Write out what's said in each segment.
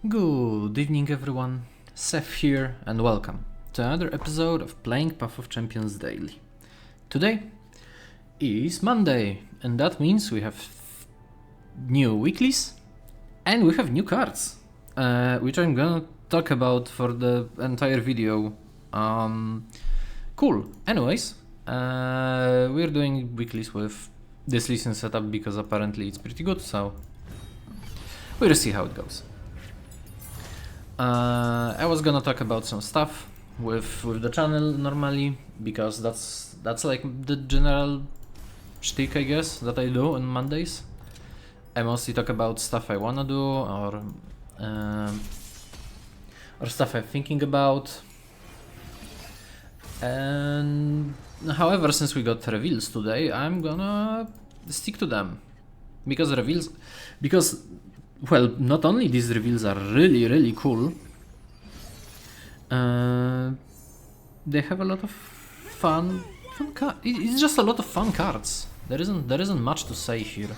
Good evening everyone, Seth here and welcome to another episode of Playing Path of Champions Daily. Today is Monday and that means we have new weeklies and we have new cards, which I'm gonna talk about for the entire video. Cool. Anyways, we're doing weeklies with this listen setup because apparently it's pretty good, so we'll see how it goes. I was gonna talk about some stuff with the channel normally because that's like the general shtick, I guess, that I do on Mondays. I mostly talk about stuff I wanna do or stuff I'm thinking about. And however, since we got reveals today, I'm gonna stick to them because well, not only these reveals are really cool, they have a lot of fun it's just a lot of fun cards. There isn't much to say here.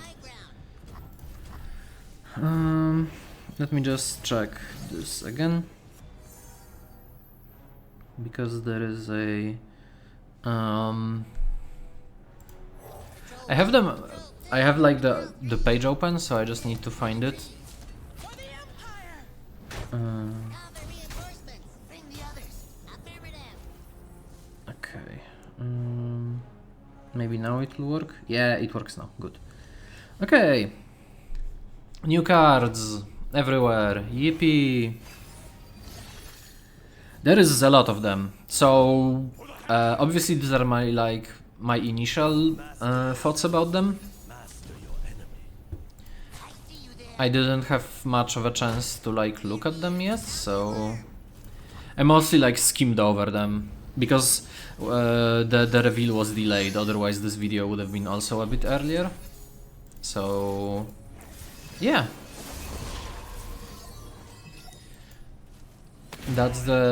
Let me just check this again because there is a I have like the page open, so I just need to find it. Okay. Maybe now it will work. Yeah, it works now. Good. Okay. New cards everywhere. Yippee! There is a lot of them. So obviously these are my initial thoughts about them. I didn't have much of a chance to like look at them yet, so I mostly like skimmed over them because the reveal was delayed. Otherwise, this video would have been also a bit earlier. So yeah, that's the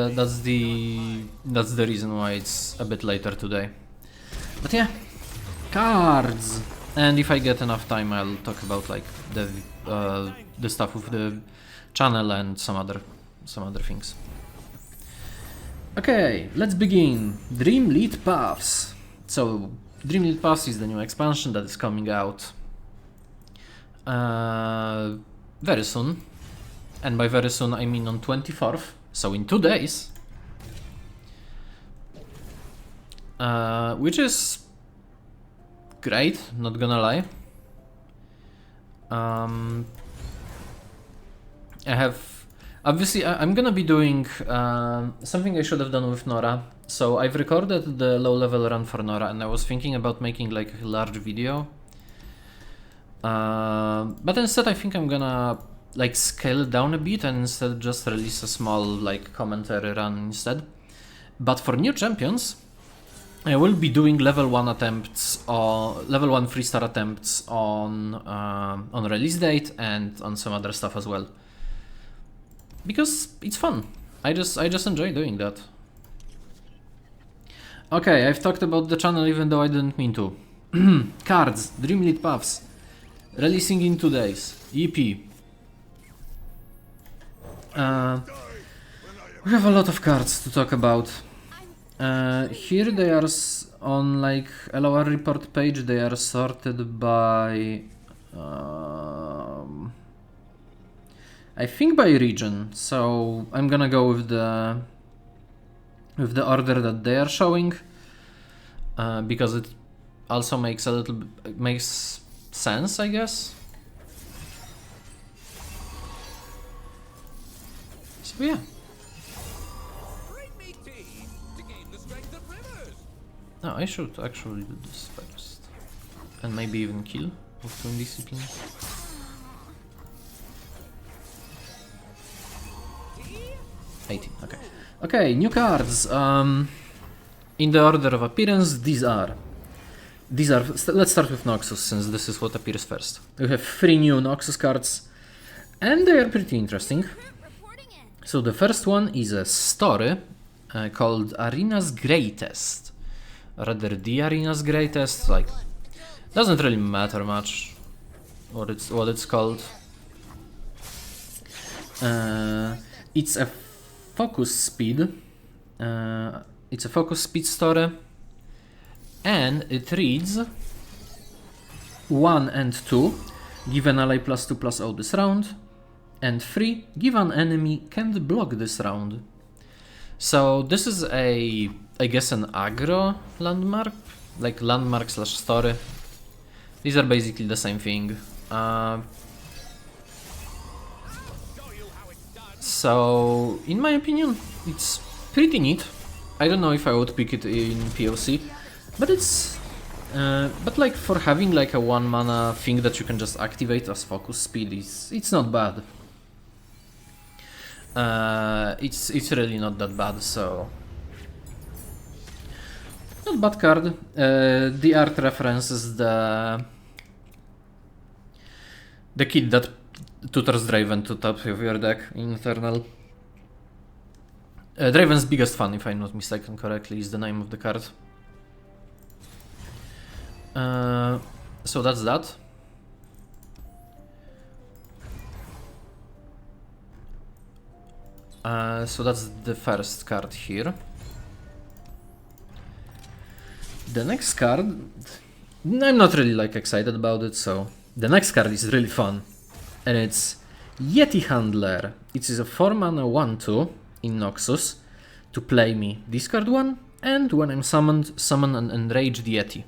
reason why it's a bit later today. But yeah, cards. And if I get enough time, I'll talk about like the stuff with the channel and some other things. Okay, let's begin. Dreamlit Paths. So Dreamlit Paths is the new expansion that is coming out very soon, and by very soon I mean on 24th, so in 2 days, which is great, not gonna lie. I'm gonna be doing something I should have done with Nora. So I've recorded the low level run for Nora and I was thinking about making like a large video. But instead I think I'm gonna like scale it down a bit and instead just release a small like commentary run instead. But for new champions, I will be doing level 1 attempts or level 1 3-star attempts on release date and on some other stuff as well. Because it's fun. I just enjoy doing that. Okay, I've talked about the channel even though I didn't mean to. Cards, Dreamlit Paths, releasing in 2 days. EP. We have a lot of cards to talk about. Here they are on like LOR report page. They are sorted by I think by region. So I'm gonna go with the order that they are showing because it also makes makes sense, I guess. So yeah. No, I should actually do this first. And maybe even kill with Twin Discipline. Okay. Okay, new cards. In the order of appearance, these are. Let's start with Noxus, since this is what appears first. We have 3 new Noxus cards, and they are pretty interesting. So the first one is a story called Arena's Greatest. Rather, the Arena's Greatest, like, doesn't really matter much what it's called. It's a focus speed. It's a focus speed story, and it reads 1 and 2, give an ally +2/+0 this round, and 3, give an enemy can't block this round. So this is I guess an aggro landmark, like landmark / story. These are basically the same thing. So in my opinion, it's pretty neat. I don't know if I would pick it in POC, but it's but like for having like a 1 mana thing that you can just activate as focus speed, it's not bad. It's really not that bad, so not bad card. The art references the kid that tutors Draven to top of your deck in Eternal. Draven's biggest fan, if I'm not mistaken correctly, is the name of the card. So that's that. So that's the first card here. The next card, I'm not really like excited about it, so the next card is really fun, and it's Yeti Handler. It is a 4 mana 1/2 in Noxus to play me discard 1, and when I'm summoned, summon an enraged Yeti.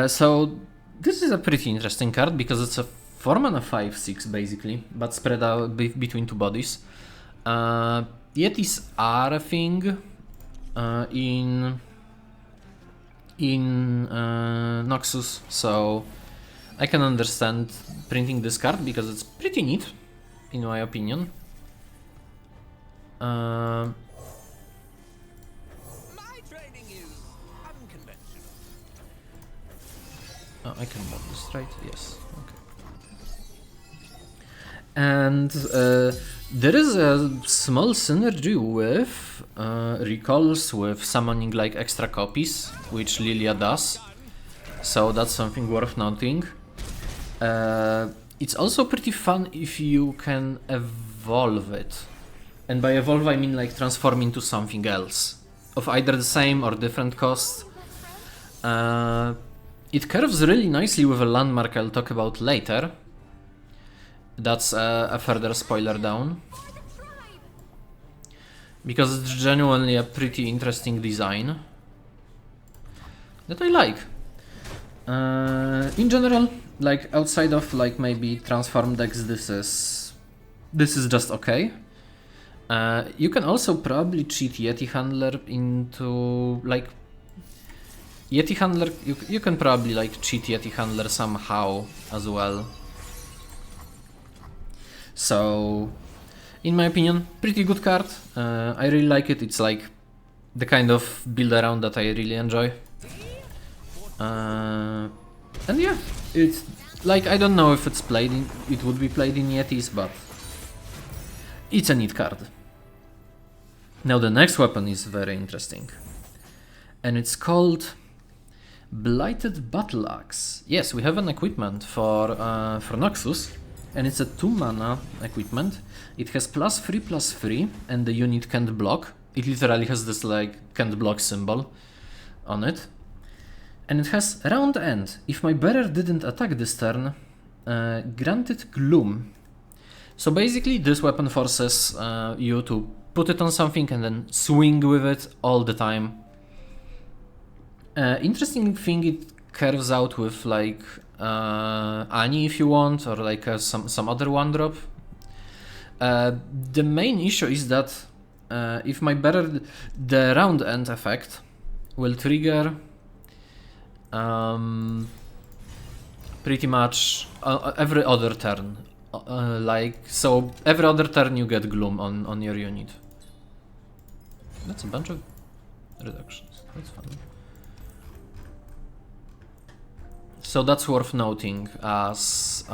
So this is a pretty interesting card because it's a 4 mana 5/6 basically, but spread out between 2 bodies. Yetis are a thing in Noxus, so I can understand printing this card because it's pretty neat, in my opinion. My training is unconventional. Oh, I can mod this, right? Yes. Okay. And there is a small synergy with recalls, with summoning like extra copies, which Lilia does. So that's something worth noting. It's also pretty fun if you can evolve it. And by evolve I mean like transform into something else, of either the same or different cost. It curves really nicely with a landmark I'll talk about later. That's a further spoiler down. Because it's genuinely a pretty interesting design that I like. In general, like outside of like maybe transform decks, this is just okay. You can also probably cheat Yeti Handler into like Yeti Handler. You can probably like cheat Yeti Handler somehow as well. So, in my opinion, pretty good card. I really like it. It's like the kind of build around that I really enjoy. And yeah, it's like I don't know if it would be played in Yetis, but it's a neat card. Now the next weapon is very interesting, and it's called Blighted Battle Axe. Yes, we have an equipment for Noxus, and it's a 2 mana equipment. It has +3/+3, and the unit can't block. It literally has this like can't block symbol on it. And it has round end. If my bearer didn't attack this turn, granted gloom. So basically this weapon forces you to put it on something and then swing with it all the time. Interesting thing, it curves out with like Ani if you want, or like some other 1-drop. The main issue is that if my bearer, the round end effect will trigger pretty much every other turn. So every other turn you get gloom on your unit. That's a bunch of reductions. That's fun. So that's worth noting, as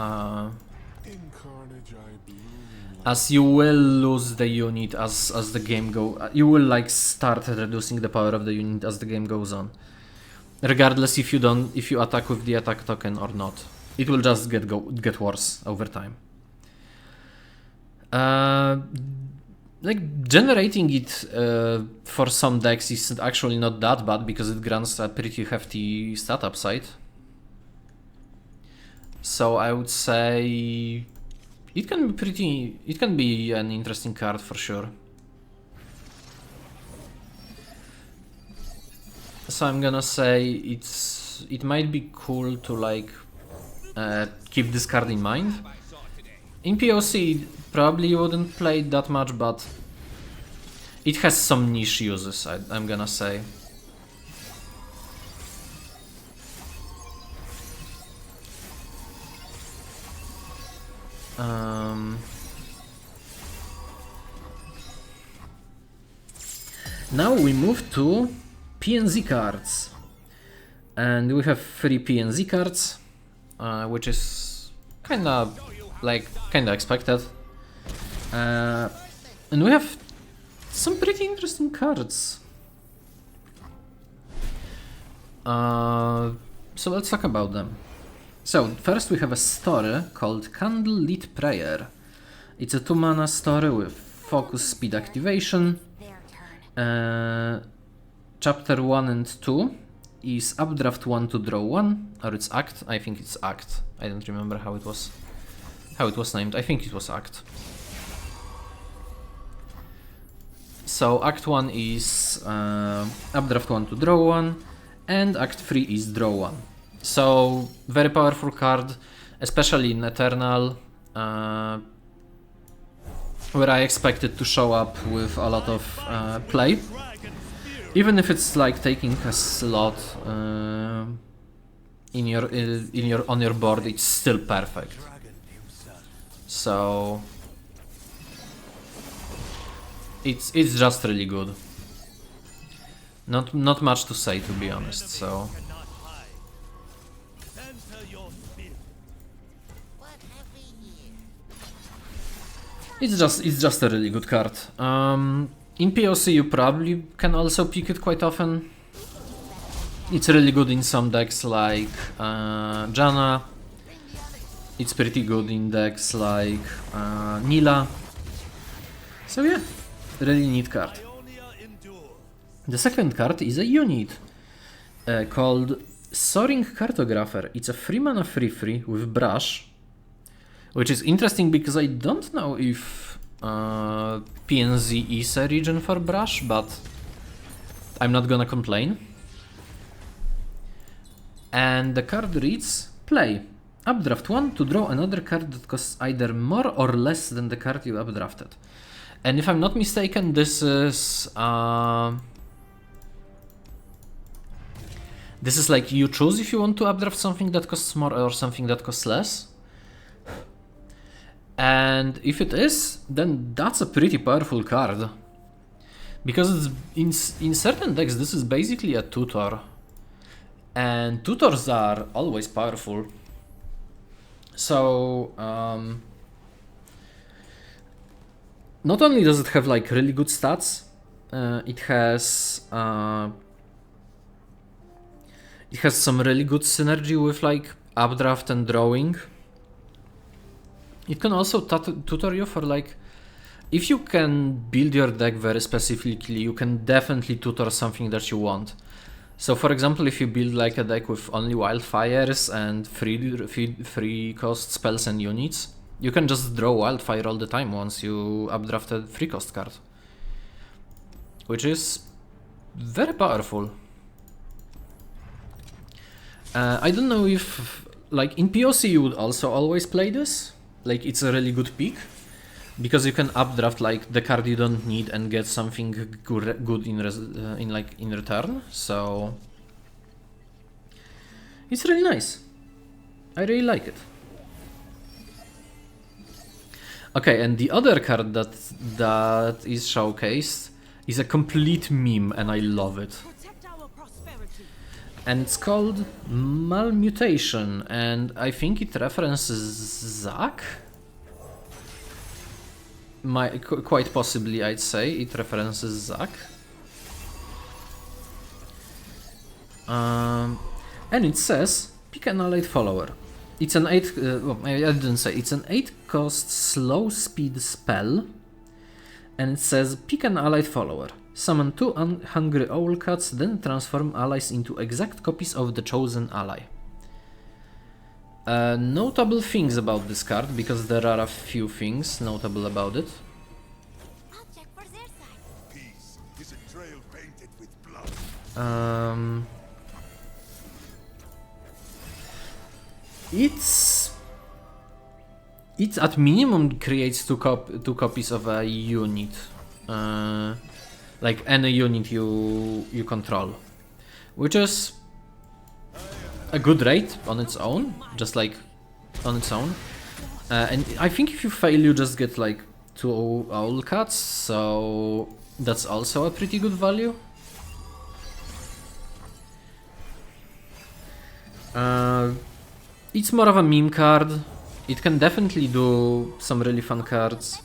you will lose the unit as the game you will like start reducing the power of the unit as the game goes on. Regardless if you attack with the attack token or not. It will just get worse over time. Like generating it for some decks is actually not that bad because it grants a pretty hefty stat upside. So I would say it can be an interesting card for sure. So I'm gonna say it might be cool to like keep this card in mind. In POC, probably wouldn't play it that much, but it has some niche uses, I'm gonna say. Now we move to PNZ cards. And we have 3 PNZ cards, which is kinda expected. And we have some pretty interesting cards. So let's talk about them. So first we have a story called Candlelit Prayer. It's a 2-mana story with focus speed activation. Chapter 1 and 2 is updraft 1 to draw 1, or it's act. I think it's act. I don't remember how it was named. I think it was act. So act 1 is updraft 1 to draw 1, and act 3 is draw 1. So very powerful card, especially in Eternal, where I expect it to show up with a lot of play. Even if it's like taking a slot on your board, it's still perfect. So it's just really good. Not much to say, to be honest. So it's just a really good card. In POC you probably can also pick it quite often. It's really good in some decks like Janna. It's pretty good in decks like Nila. So yeah, really neat card. The second card is a unit called Soaring Cartographer. It's a 3-mana 3/3 with Brush, which is interesting because I don't know if PNZ is a region for Brush, but I'm not gonna complain. And the card reads, play updraft 1 to draw another card that costs either more or less than the card you updrafted. And if I'm not mistaken, this is like you choose if you want to updraft something that costs more or something that costs less. And if it is, then that's a pretty powerful card. Because it's in certain decks this is basically a tutor. And tutors are always powerful. So not only does it have like really good stats, it has some really good synergy with like updraft and drawing. It can also tutor you for like, if you can build your deck very specifically, you can definitely tutor something that you want. So for example, if you build like a deck with only wildfires and free cost spells and units, you can just draw wildfire all the time once you updraft a free cost card, which is very powerful. I don't know if like in POC you would also always play this. Like it's a really good pick because you can updraft like the card you don't need and get something good in return. So it's really nice. I really like it. Okay, and the other card that is showcased is a complete meme, and I love it. And it's called Malmutation, and I think it references Zack? Quite possibly, I'd say, it references Zack. And it says, pick an allied follower. It's an 8. Well, I didn't say. It's an 8 cost slow speed spell. And it says pick an allied follower. Summon 2 hungry owl cats, then transform allies into exact copies of the chosen ally. Notable things about this card, because there are a few things notable about it. I'll check for their side. Peace is a trail painted with blood. It at minimum creates two copies of a unit, like any unit you control, which is a good rate on its own, just like on its own. And I think if you fail, you just get like 2 owl cats, so that's also a pretty good value. It's more of a meme card. It can definitely do some really fun cards.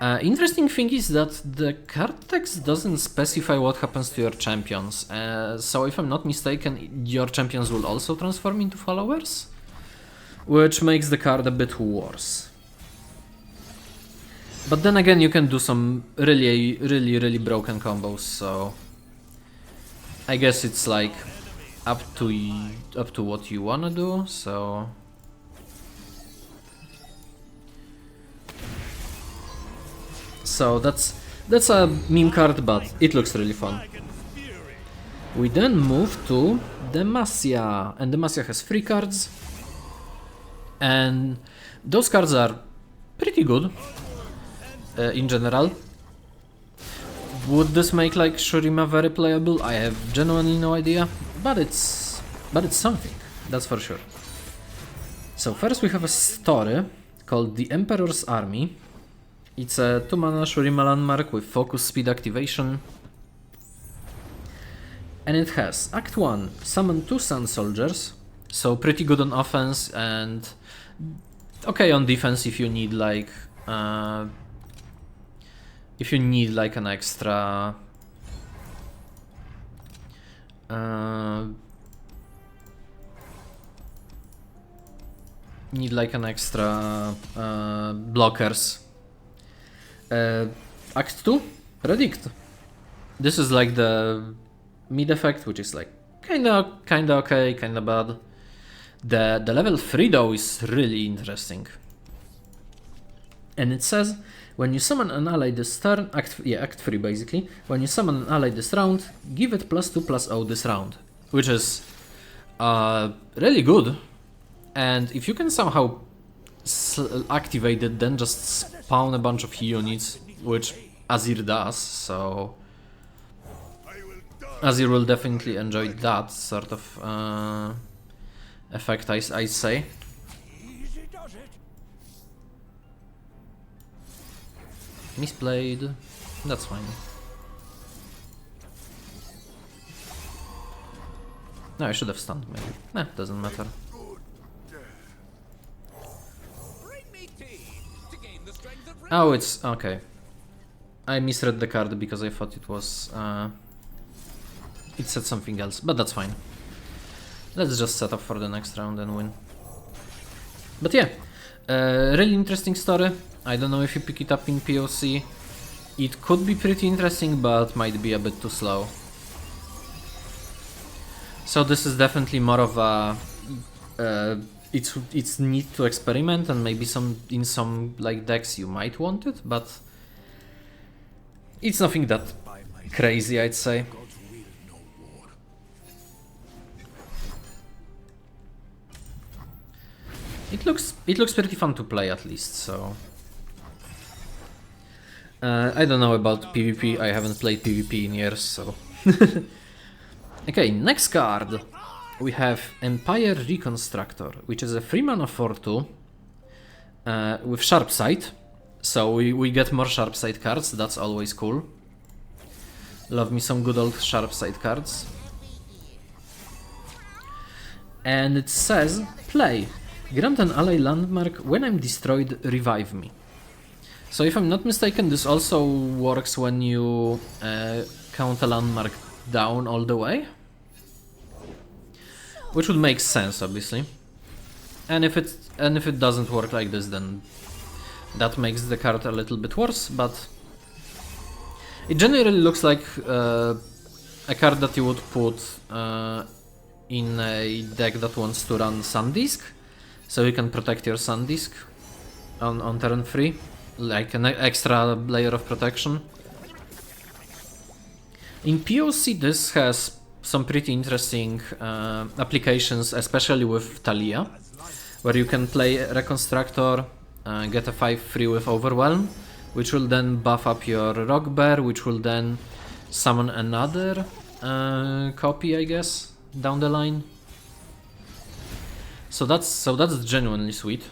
Interesting thing is that the card text doesn't specify what happens to your champions. So if I'm not mistaken, your champions will also transform into followers, which makes the card a bit worse. But then again, you can do some really broken combos, so I guess it's like up to what you wanna do. So that's a meme card, but it looks really fun. We then move to Demacia, and Demacia has 3 cards, and those cards are pretty good in general. Would this make like Shurima very playable? I have genuinely no idea, but it's something, that's for sure. So first we have a story called The Emperor's Army. It's a 2-mana Shurima landmark with focus speed activation. And it has Act 1, summon 2 Sun Soldiers, so pretty good on offense and okay on defense if you need like an extra blockers. Act 2, Predict. This is like the mid effect, which is like kinda okay, kinda bad. The level 3 though is really interesting. And it says, when you summon an ally this turn, Act 3 basically, when you summon an ally this round, give it +2/+0 this round. Which is really good. And if you can somehow activate it, then just spawn a bunch of units, which Azir does, so Azir will definitely enjoy that sort of effect, I say. Easy does it. Misplayed, that's fine. No, I should have stunned maybe. Nah, doesn't matter. Bring me tea to gain the strength of Oh, it's okay. I misread the card because I thought it was it said something else, but that's fine. Let's just set up for the next round and win. But yeah, really interesting story. I don't know if you pick it up in POC. It could be pretty interesting, but might be a bit too slow. So this is definitely more of a it's neat to experiment, and maybe in some like decks you might want it, but it's nothing that crazy, I'd say. It looks pretty fun to play at least, so I don't know about PvP. I haven't played PvP in years, so okay, next card we have Empire Reconstructor, which is a 3-mana 4/2 with Sharp Sight, so we get more Sharp Sight cards. That's always cool. Love me some good old Sharp Sight cards. And it says, play. Grant an ally landmark. When I'm destroyed, revive me. So if I'm not mistaken, this also works when you count a landmark down all the way. Which would make sense, obviously. And if it doesn't work like this, then that makes the card a little bit worse, but it generally looks like a card that you would put in a deck that wants to run Sandisk, so you can protect your Sandisk on turn 3, like an extra layer of protection. In POC this has some pretty interesting applications, especially with Talia, where you can play Reconstructor, get a 5/3 with Overwhelm, which will then buff up your Rock Bear, which will then summon another copy, I guess, down the line. So that's genuinely sweet.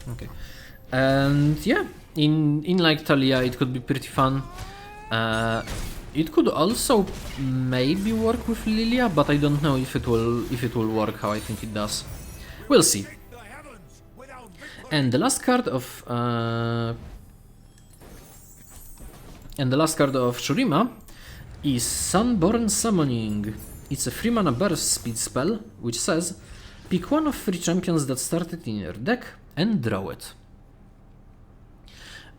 Okay, and yeah, in like Talia, it could be pretty fun. It could also maybe work with Lilia, but I don't know if it will work how I think it does. We'll see. And the last card of Shurima is Sunborn Summoning. It's a 3-mana burst speed spell, which says pick one of 3 champions that started in your deck and draw it.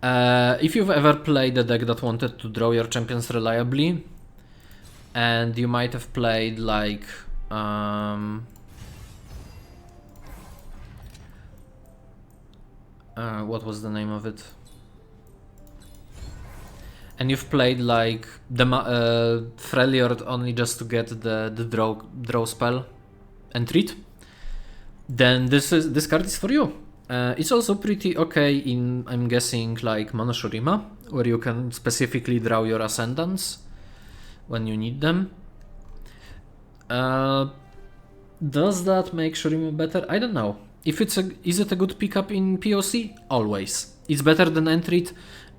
If you've ever played a deck that wanted to draw your champions reliably, and you might have played like what was the name of it? And you've played like the Freljord only just to get the draw spell and treat, then this card is for you. It's also pretty okay in, I'm guessing, like Mono Shurima, where you can specifically draw your Ascendants when you need them. Does that make Shurima better? I don't know. Is it a good pickup in POC? Always. It's better than Entreat.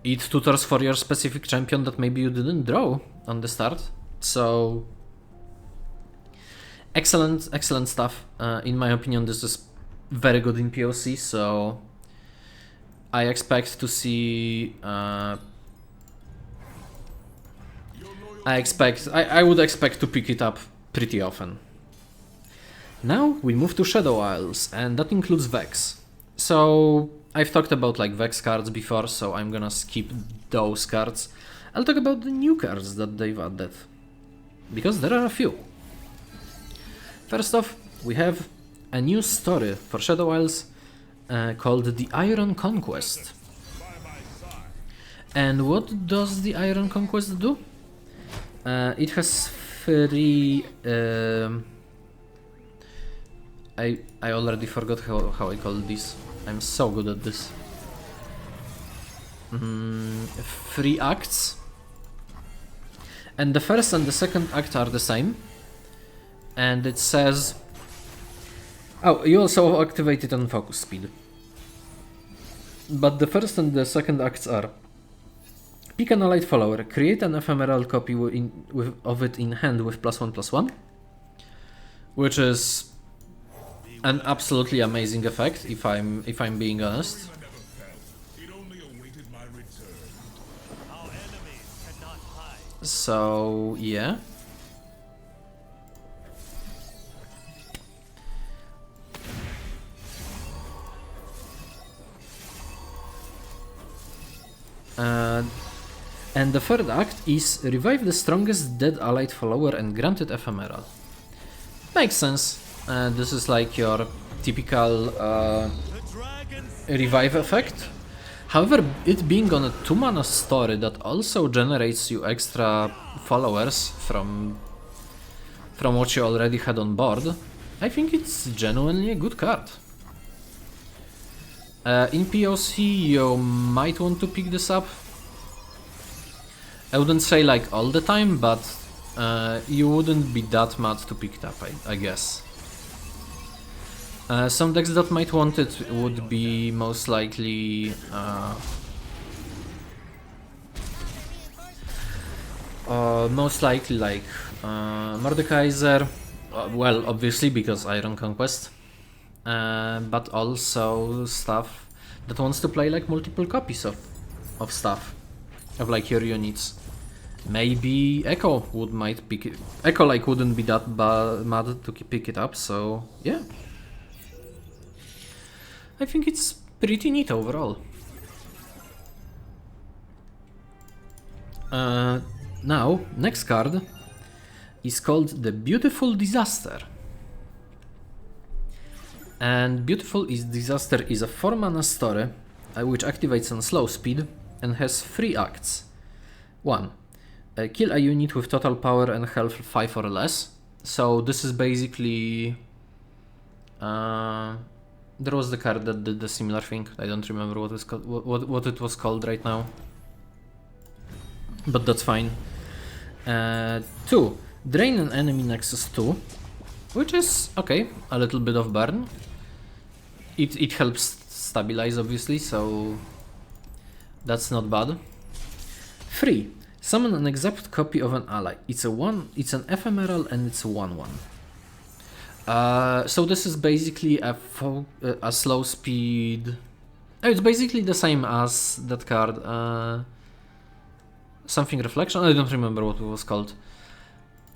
It tutors for your specific champion that maybe you didn't draw on the start. So excellent stuff. In my opinion, this is very good in POC, so I expect to see I would expect to pick it up pretty often. Now we move to Shadow Isles, and that includes Vex. So I've talked about like Vex cards before, so I'm gonna skip those cards. I'll talk about the new cards that they've added, because there are a few. First off, we have a new story for Shadow Isles called The Iron Conquest. And what does the Iron Conquest do? It has 3... I already forgot how I call this. I'm so good at this. 3 acts. And the first and the second act are the same. And it says... Oh, you also activate it on focus speed. But the first and the second acts are: pick an allied follower, create an ephemeral copy of it in hand with +1/+1, which is an absolutely amazing effect, if I'm being honest. So yeah. And the third act is revive the strongest dead allied follower and grant it ephemeral. Makes sense. This is like your typical revive effect. However, it being on a 2-mana story that also generates you extra followers from what you already had on board, I think it's genuinely a good card. In POC, you might want to pick this up. I wouldn't say like all the time, but you wouldn't be that mad to pick it up, I guess. Some decks that might want it would be most likely like Mordekaiser, well, obviously because Iron Conquest, but also stuff. that wants to play like multiple copies of stuff, of like your units. Maybe Echo might pick it. Echo like wouldn't be that mad to pick it up, so yeah. I think it's pretty neat overall. Now, next card is called the Beautiful Disaster. And Beautiful Disaster is a 4-mana story which activates on slow speed and has 3 acts. 1. Kill a unit with total power and health 5 or less. So this is basically... there was the card that did the similar thing. I don't remember what it was called right now. But that's fine. 2. Drain an enemy Nexus 2. Which is, okay, a little bit of burn. It helps stabilize, obviously, so that's not bad. 3. Summon an exact copy of an ally. It's an ephemeral and it's a 1/1. So this is basically a slow speed. It's basically the same as that card. Something Reflection. I don't remember what it was called.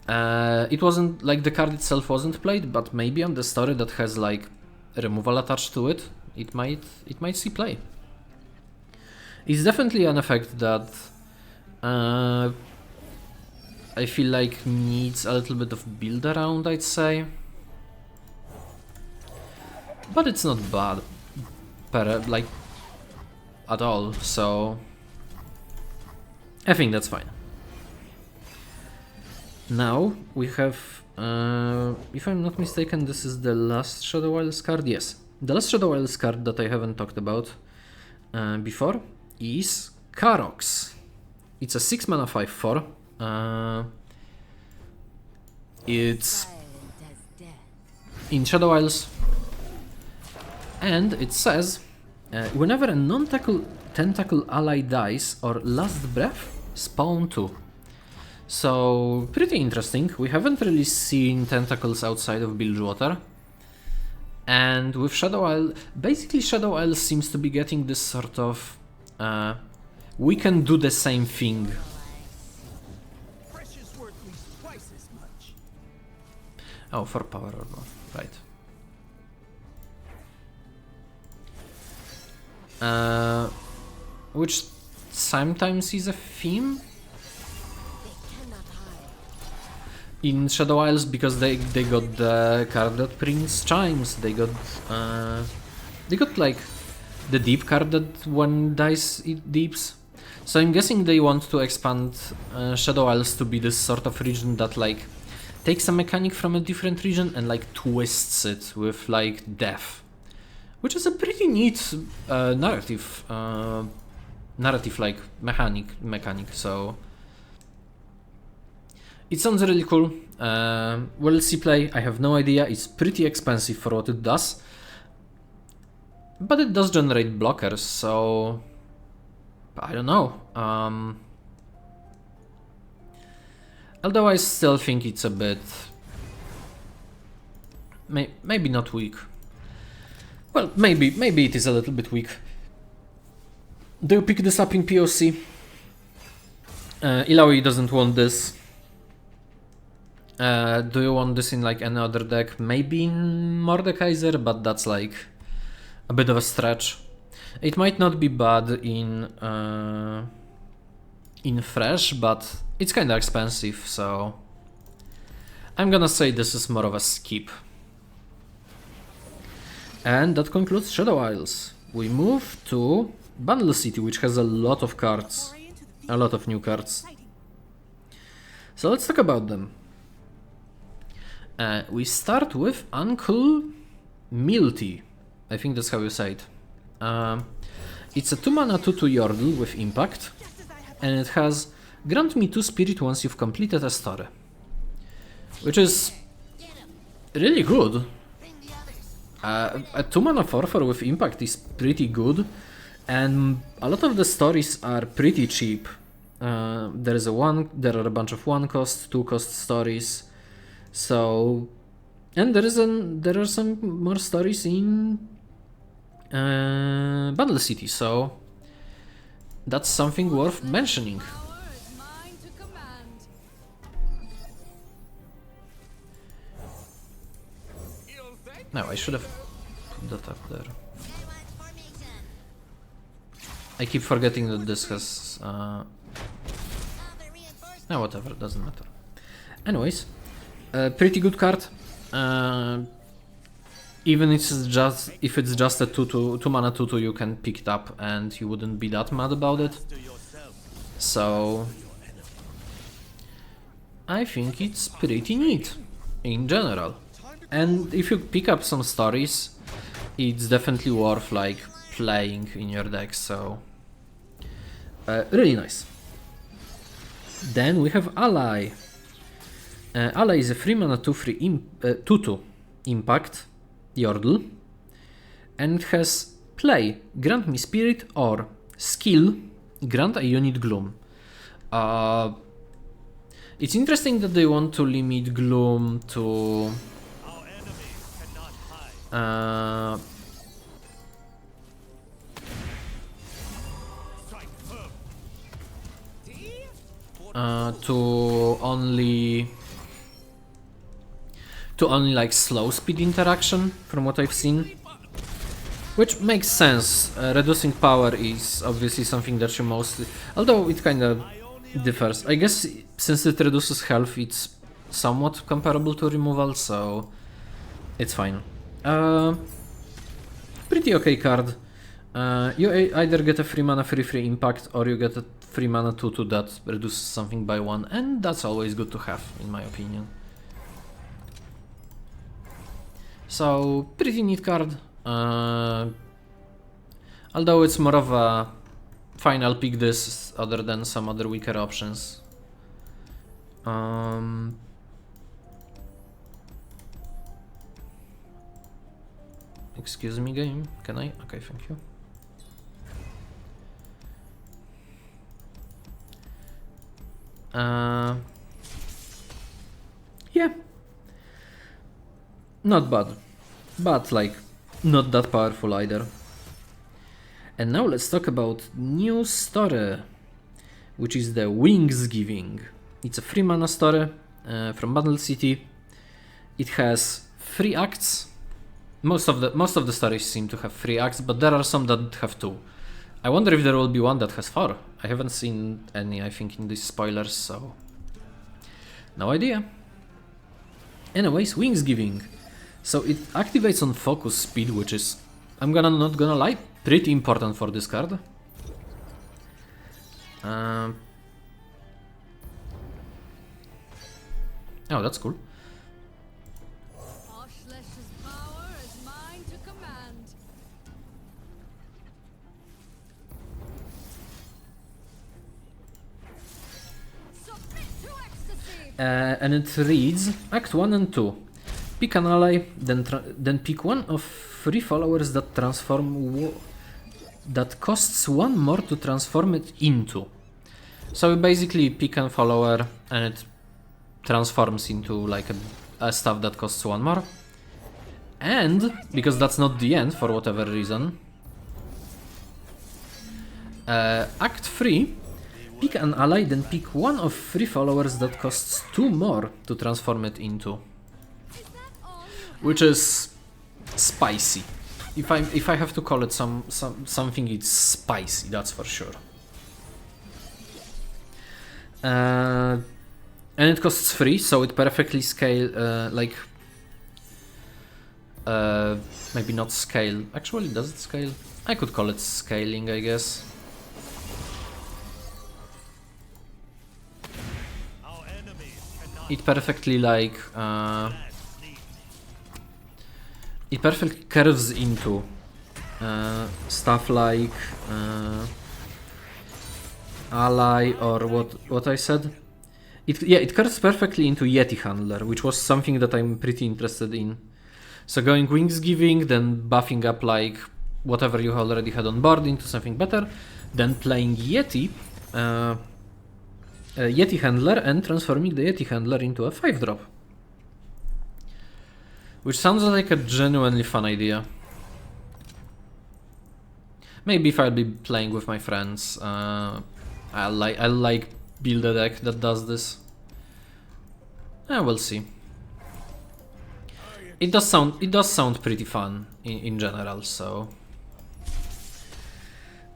It wasn't like the card itself wasn't played, but maybe on the story that has like removal attached to it, it might see play. It's definitely an effect that I feel like needs a little bit of build around, I'd say, but it's not bad, like at all. So I think that's fine. Now we have, if I'm not mistaken, this is the last Shadow Isles card. Yes, the last Shadow Isles card that I haven't talked about before is Karox. It's a 6-mana 5/4. It's in Shadow Isles, and it says whenever a non-tentacle ally dies or last breath, spawn 2. So, pretty interesting. We haven't really seen tentacles outside of Bilgewater. And with Shadow Isle, basically Shadow Isle seems to be getting this sort of... we can do the same thing. Precious worth at least twice as much. Oh, for power or not, right. Which sometimes is a theme in Shadow Isles, because they got the card that prints chimes, they got like the deep card that when dies it deeps. So I'm guessing they want to expand Shadow Isles to be this sort of region that like takes a mechanic from a different region and like twists it with like death, which is a pretty neat narrative like mechanic. So it sounds really cool. We'll see play. I have no idea. It's pretty expensive for what it does, but it does generate blockers, so I don't know. Although I still think it's a bit... maybe not weak. Well, maybe it is a little bit weak. Do you pick this up in POC? Ilaoi doesn't want this. Do you want this in like any other deck? Maybe in Mordekaiser, but that's like a bit of a stretch. It might not be bad in Fresh, but it's kinda expensive, so I'm gonna say this is more of a skip. And that concludes Shadow Isles. We move to Bundle City, which has a lot of cards, a lot of new cards. So let's talk about them. We start with Uncle Milty. I think that's how you say it. It's a 2-mana 2/2 Yordle with impact, and it has grant me 2 spirit once you've completed a story, which is really good. A 2-mana 4/4 with impact is pretty good, and a lot of the stories are pretty cheap. There are a bunch of 1-cost, 2-cost stories. So, and there are some more stories in Bundle City, so that's something worth mentioning. Power is mine to command. You'll thank No, I should have put that up there. Everyone's formation. I keep forgetting that this has... All the reinforcements. no, whatever, doesn't matter. Anyways, pretty good card. Even if it's just a 2 mana 2/2, you can pick it up and you wouldn't be that mad about it. So I think it's pretty neat in general. And if you pick up some stories, it's definitely worth like playing in your deck. So really nice. Then we have Ally. Ally is a 3 mana 2/3 2/2 impact Yordle, and it has play, grant me spirit, or skill, grant a unit gloom. It's interesting that they want to limit gloom to to only like slow speed interaction from what I've seen, which makes sense. Reducing power is obviously something that you mostly, although it kind of differs. I guess since it reduces health, it's somewhat comparable to removal, so it's fine. Pretty okay card. You either get a 3 mana 3/3 impact, or you get a 3 mana 2/2 that reduces something by 1, and that's always good to have, in my opinion. So, pretty neat card. Although it's more of a fine, I'll pick this other than some other weaker options. Excuse me, game. Can I? Okay, thank you. Yeah. Not bad, but like not that powerful either. And now let's talk about new story, which is the Wings Giving. It's a 3 mana story from Bundle City. It has 3 acts. Most of the stories seem to have 3 acts, but there are some that have 2. I wonder if there will be one that has 4. I haven't seen any, I think, in these spoilers, so no idea. Anyways, Wings Giving. So it activates on focus speed, which is, I'm not gonna lie, pretty important for this card. Oh, that's cool. Oshlesh's power is mine to command. Submit to ecstasy. And it reads Act 1 and 2. Pick an ally, then pick one of 3 followers that that costs 1 more to transform it into. So you basically pick a follower and it transforms into like a stuff that costs 1 more. And because that's not the end for whatever reason, Act 3, pick an ally, then pick one of 3 followers that costs 2 more to transform it into. Which is spicy. If I have to call it something, it's spicy, that's for sure. And it costs 3, so it perfectly scale maybe not scale. Actually, does it scale? I could call it scaling, I guess. It perfectly it perfectly curves into stuff like ally, or what I said. It curves perfectly into Yeti Handler, which was something that I'm pretty interested in. So going Wings Giving, then buffing up like whatever you already had on board into something better, then playing Yeti Handler and transforming the Yeti Handler into a 5-drop. Which sounds like a genuinely fun idea. Maybe if I'll be playing with my friends, I'll like build a deck that does this. We'll see. It does sound pretty fun in general, so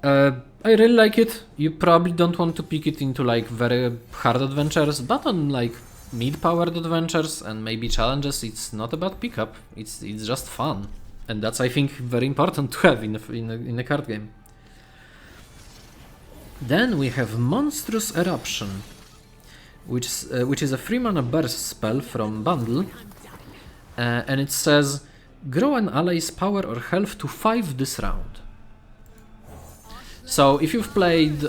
I really like it. You probably don't want to pick it into like very hard adventures, but on like mid-powered adventures and maybe challenges, it's not a bad pickup. It's just fun, and that's, I think, very important to have in a card game. Then we have Monstrous Eruption, which is a 3-mana burst spell from Bundle, and it says grow an ally's power or health to 5 this round. So if you've played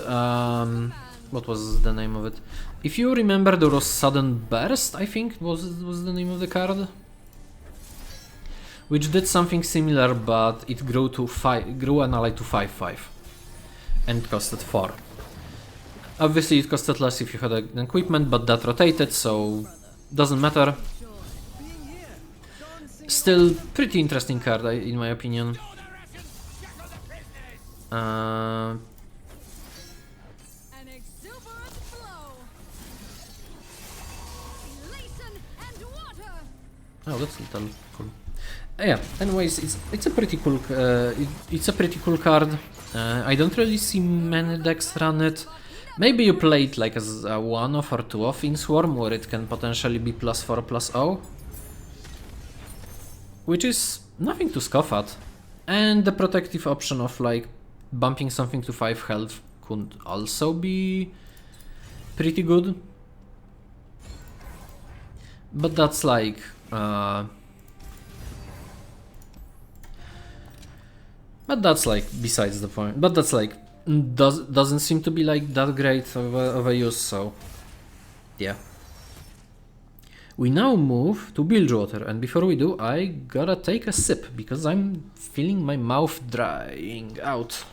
what was the name of it? If you remember, there was Sudden Burst, I think was the name of the card, which did something similar, but it grew an ally to 5/5 and costed 4. Obviously it costed less if you had an equipment, but that rotated, so doesn't matter. Still pretty interesting card, in my opinion. An exuberant flow. Elation and water. Oh, that's a little cool. Yeah. Anyways, it's a pretty cool card. I don't really see many decks run it. Maybe you play it like as a 1-off or 2-off in Swarm, where it can potentially be +4/+0, which is nothing to scoff at. And the protective option of like bumping something to 5 health could also be pretty good. But that's like besides the point. But that's like doesn't seem to be like that great of a use, so yeah. We now move to Bilgewater, and before we do, I gotta take a sip because I'm feeling my mouth drying out.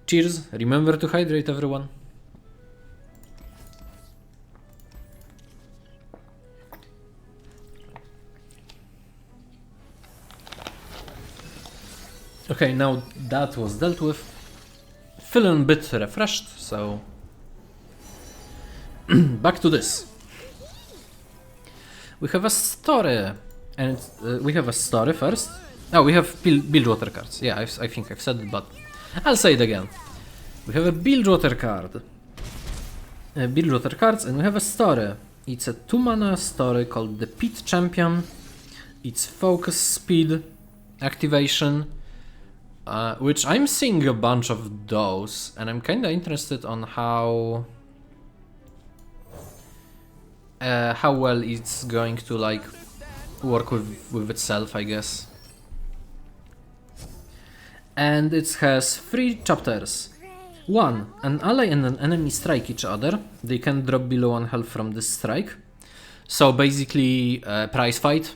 Cheers, remember to hydrate, everyone. Okay, now that was dealt with. Feeling a bit refreshed, so back to this. We have a story, and we have a story first. Oh, we have Bilgewater cards. Yeah, I think I've said it, but I'll say it again. We have a Bilgewater card. Bilgewater cards, and we have a story. It's a 2-mana story called the Pit Champion. It's focus, speed, activation, which I'm seeing a bunch of those, and I'm kinda interested on how well it's going to like work with itself, I guess. And it has 3 chapters. 1. An ally and an enemy strike each other. They can drop below 1 health from this strike. So basically, prize fight.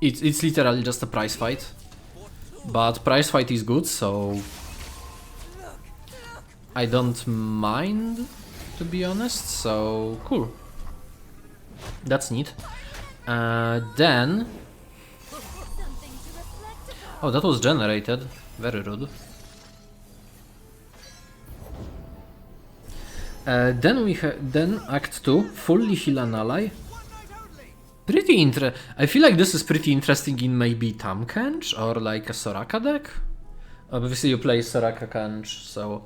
It's literally just a prize fight. But prize fight is good, so I don't mind, to be honest. So cool. That's neat. Then, oh, that was generated. Very rude. Then Act 2, fully heal an ally. I feel like this is pretty interesting in maybe Tahm-Kench or like a Soraka deck. Obviously you play Soraka Kench, so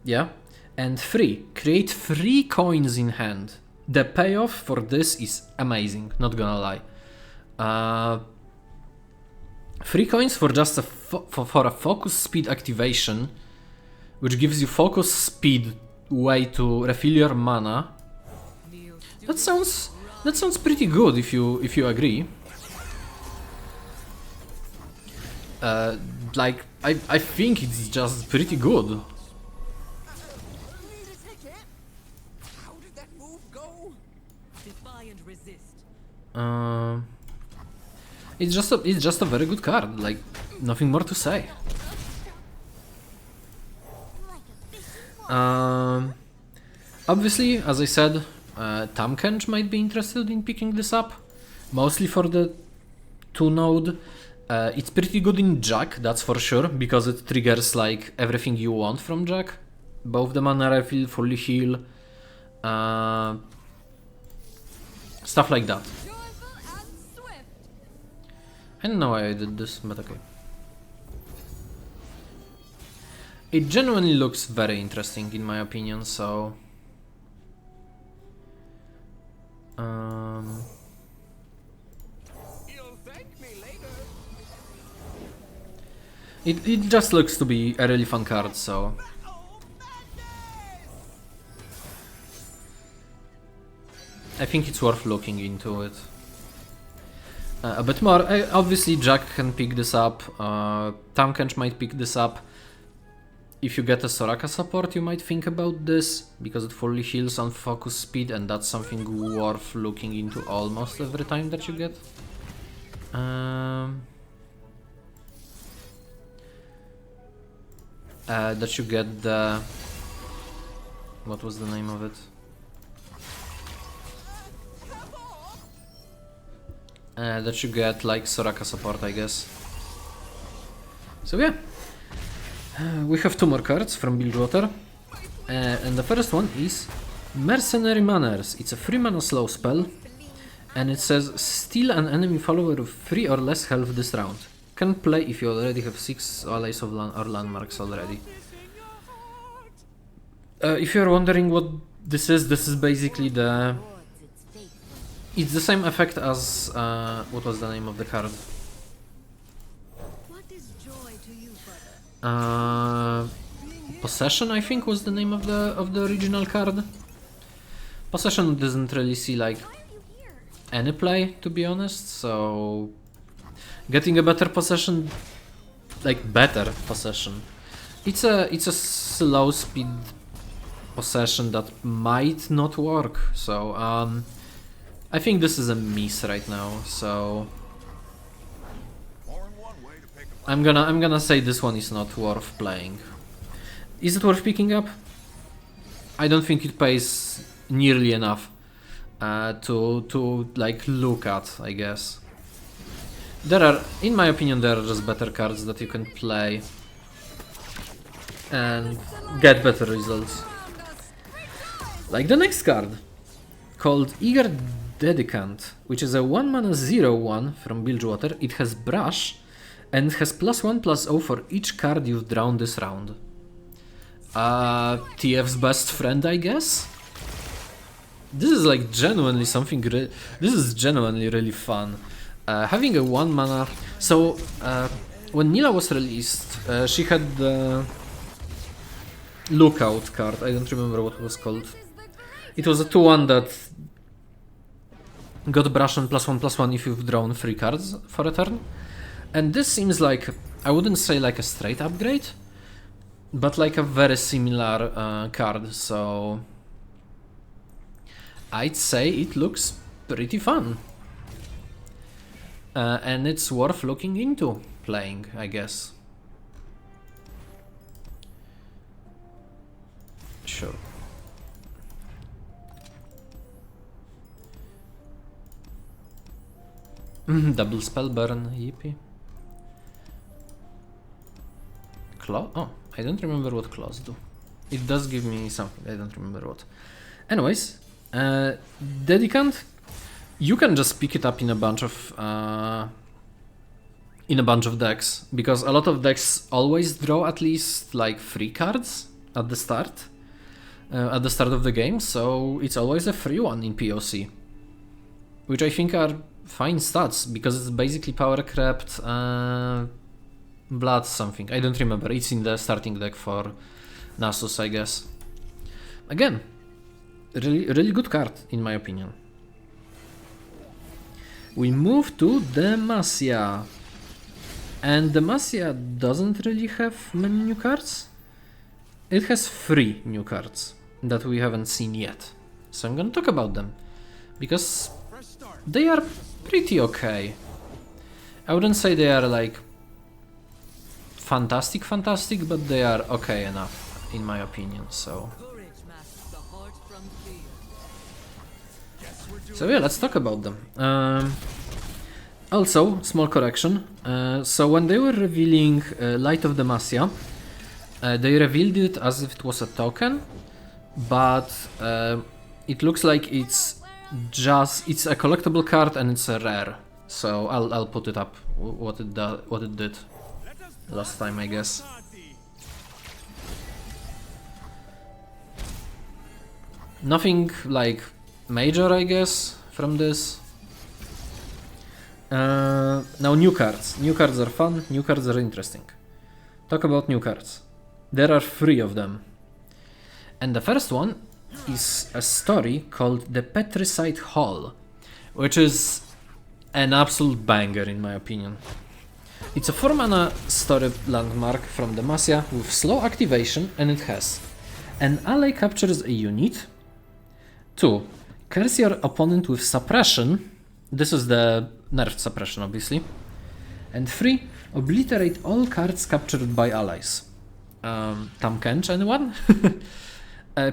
yeah. And 3, create 3 coins in hand. The payoff for this is amazing, not gonna lie. 3 coins for just for a focus speed activation, which gives you focus speed way to refill your mana. That sounds pretty good if you agree. Like I think it's just pretty good. How did that move go? Defy and resist. It's just a very good card. Like, nothing more to say. Obviously, as I said, Tahm-Kench might be interested in picking this up, mostly for the 2-node. It's pretty good in Jack, that's for sure, because it triggers like everything you want from Jack. Both the mana refill, fully heal, stuff like that. Joyful and swift. I don't know why I did this, but okay. It genuinely looks very interesting in my opinion, so... You'll thank me later. It just looks to be a really fun card, so... I think it's worth looking into it a bit more. Obviously Jack can pick this up, Tankkench might pick this up. If you get a Soraka support, you might think about this, because it fully heals on focus speed, and that's something worth looking into almost every time that you get. That you get the... what was the name of it? That you get like Soraka support, I guess. So yeah. We have two more cards from Bilgewater, and the first one is Mercenary Manners. It's a 3 mana slow spell, and it says steal an enemy follower with 3 or less health this round. Can play if you already have 6 allies of or landmarks already. If you're wondering what this is basically the... it's the same effect as... what was the name of the card? Possession, I think, was the name of the original card. Possession doesn't really see like any play, to be honest, so getting a better possession, like better possession, it's a slow speed possession that might not work. So I think this is a miss right now. So I'm gonna say this one is not worth playing. Is it worth picking up? I don't think it pays nearly enough to like look at, I guess. There are, in my opinion, there are just better cards that you can play and get better results. Like the next card, called Eager Dedicant, which is a 1 mana 0/1 from Bilgewater. It has Brush, and has +1/+0 for each card you've drawn this round. TF's best friend, I guess? This is like genuinely something this is genuinely really fun. Having a 1 mana... So, when Nila was released, she had the Lookout card. I don't remember what it was called. It was a 2/1 that got Brush and +1/+1 if you've drawn 3 cards for a turn. And this seems like, I wouldn't say like a straight upgrade, but like a very similar card, so I'd say it looks pretty fun. And it's worth looking into playing, I guess. Sure. Double spell burn, yippee. Claw? Oh, I don't remember what claws do. It does give me something, I don't remember what. Anyways, Dedicant, you can just pick it up in a bunch of decks, because a lot of decks always draw at least like 3 cards at the start of the game, so it's always a free one in POC, which I think are fine stats, because it's basically power crept blood something, I don't remember. It's in the starting deck for Nasus, I guess. Again, really good card in my opinion. We move to Demacia, and Demacia doesn't really have many new cards. It has 3 new cards that we haven't seen yet, so I'm gonna talk about them because they are pretty okay. I wouldn't say they are like fantastic, but they are okay enough in my opinion. So yeah, let's talk about them. Also, small correction. So when they were revealing Light of Demacia, they revealed it as if it was a token, but it looks like it's a collectible card and it's a rare. So I'll put it up what it did last time, I guess. Nothing like major, I guess, from this. Now new cards. New cards are fun, new cards are interesting. Talk about new cards. There are 3 of them. And the first one is a story called The Petricide Hall, which is an absolute banger in my opinion. It's a 4-mana story landmark from Demacia with slow activation, and it has an ally captures a unit, 2. Curse your opponent with suppression, this is the nerfed suppression obviously, and 3. Obliterate all cards captured by allies. Tahm Kench, anyone?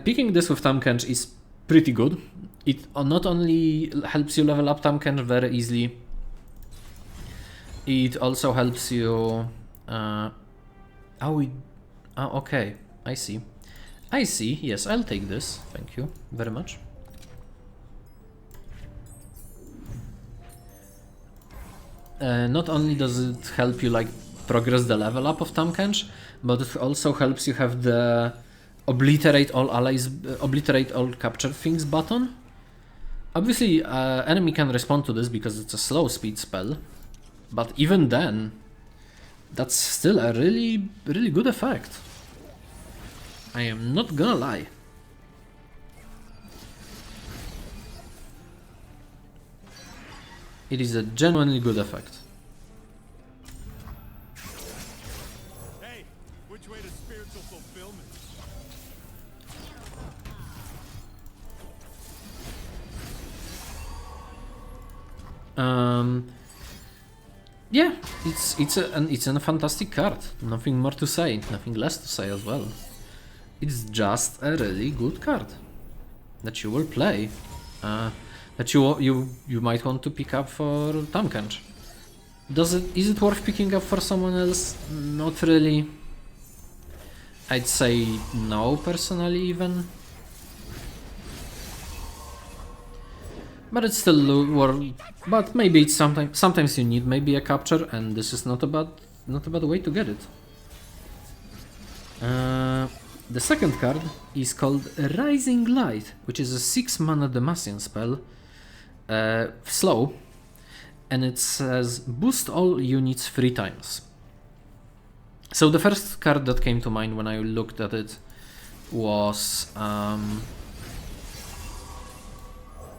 Picking this with Tahm Kench is pretty good. It not only helps you level up Tahm Kench very easily, it also helps you... okay, I see. Yes, I'll take this. Thank you very much. Not only does it help you like progress the level up of Tahm Kench, but it also helps you have the obliterate all allies, obliterate all capture things button. Obviously, enemy can respond to this because it's a slow speed spell, but even then, that's still a really good effect. I am not gonna lie. It is a genuinely good effect. Hey, which way to spiritual fulfillment? Yeah, it's a fantastic card. Nothing more to say, nothing less to say as well. It's just a really good card that you will play, that you might want to pick up for Tahm Kench. Is it worth picking up for someone else? Not really. I'd say no, personally, even. But it's still worth. But maybe it's sometimes you need maybe a capture, and this is not a bad way to get it. The second card is called Rising Light, which is a 6-mana Demacian spell, slow, and it says boost all units 3 times. So the first card that came to mind when I looked at it was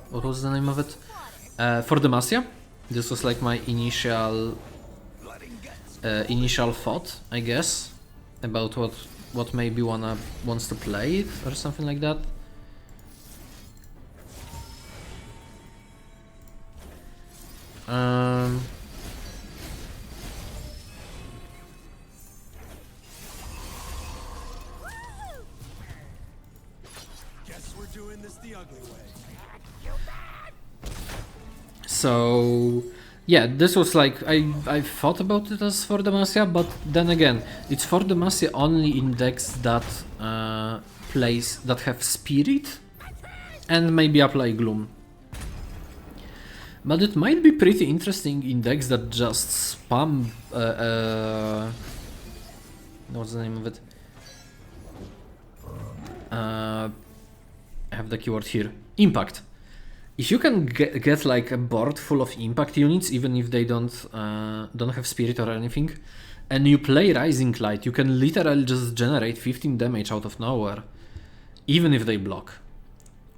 what was the name of it? For Demacia. This was like my initial thought, I guess, about what maybe wants to play it or something like that. Guess we're doing this the ugly way. So yeah, this was like I thought about it as for Demacia, but then again, it's for Demacia only in decks that that have Spirit and maybe apply Gloom. But it might be pretty interesting in decks that just spam what's the name of it? I have the keyword here. Impact. If you can get like a board full of impact units, even if they don't have Spirit or anything, and you play Rising Light, you can literally just generate 15 damage out of nowhere, even if they block,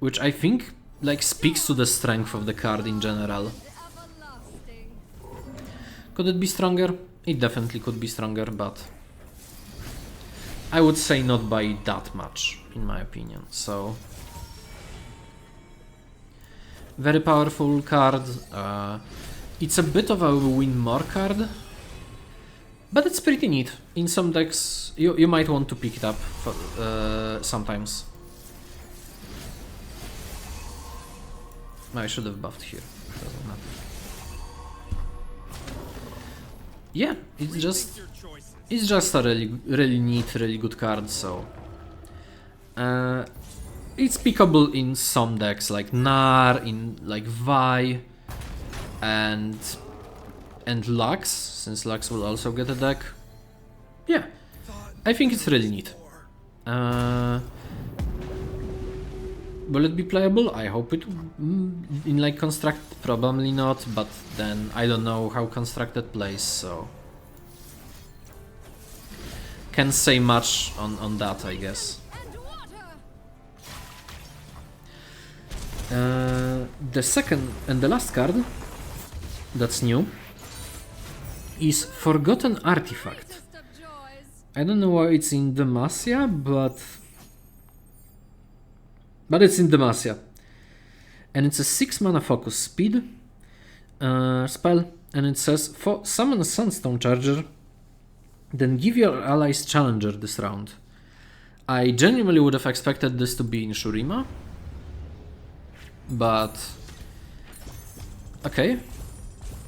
which I think like speaks to the strength of the card in general. Everlasting. Could it be stronger? It definitely could be stronger, but I would say not by that much, in my opinion. So very powerful card. It's a bit of a win more card, but it's pretty neat. In some decks, you might want to pick it up for, sometimes. I should have buffed here. Doesn't matter. yeah, it's just a really neat, really good card. So it's pickable in some decks like Nar, in like Vi, and Lux, since Lux will also get a deck. Yeah, I think it's really neat. Will it be playable? I hope it. In like Constructed, probably not, but then I don't know how Constructed plays, so can't say much on that, I guess. The second and the last card that's new is Forgotten Artifact. I don't know why it's in Demacia, but it's in Demacia. And it's a 6 mana focus speed spell, and it says, summon a Sunstone Charger, then give your allies Challenger this round. I genuinely would have expected this to be in Shurima, but okay.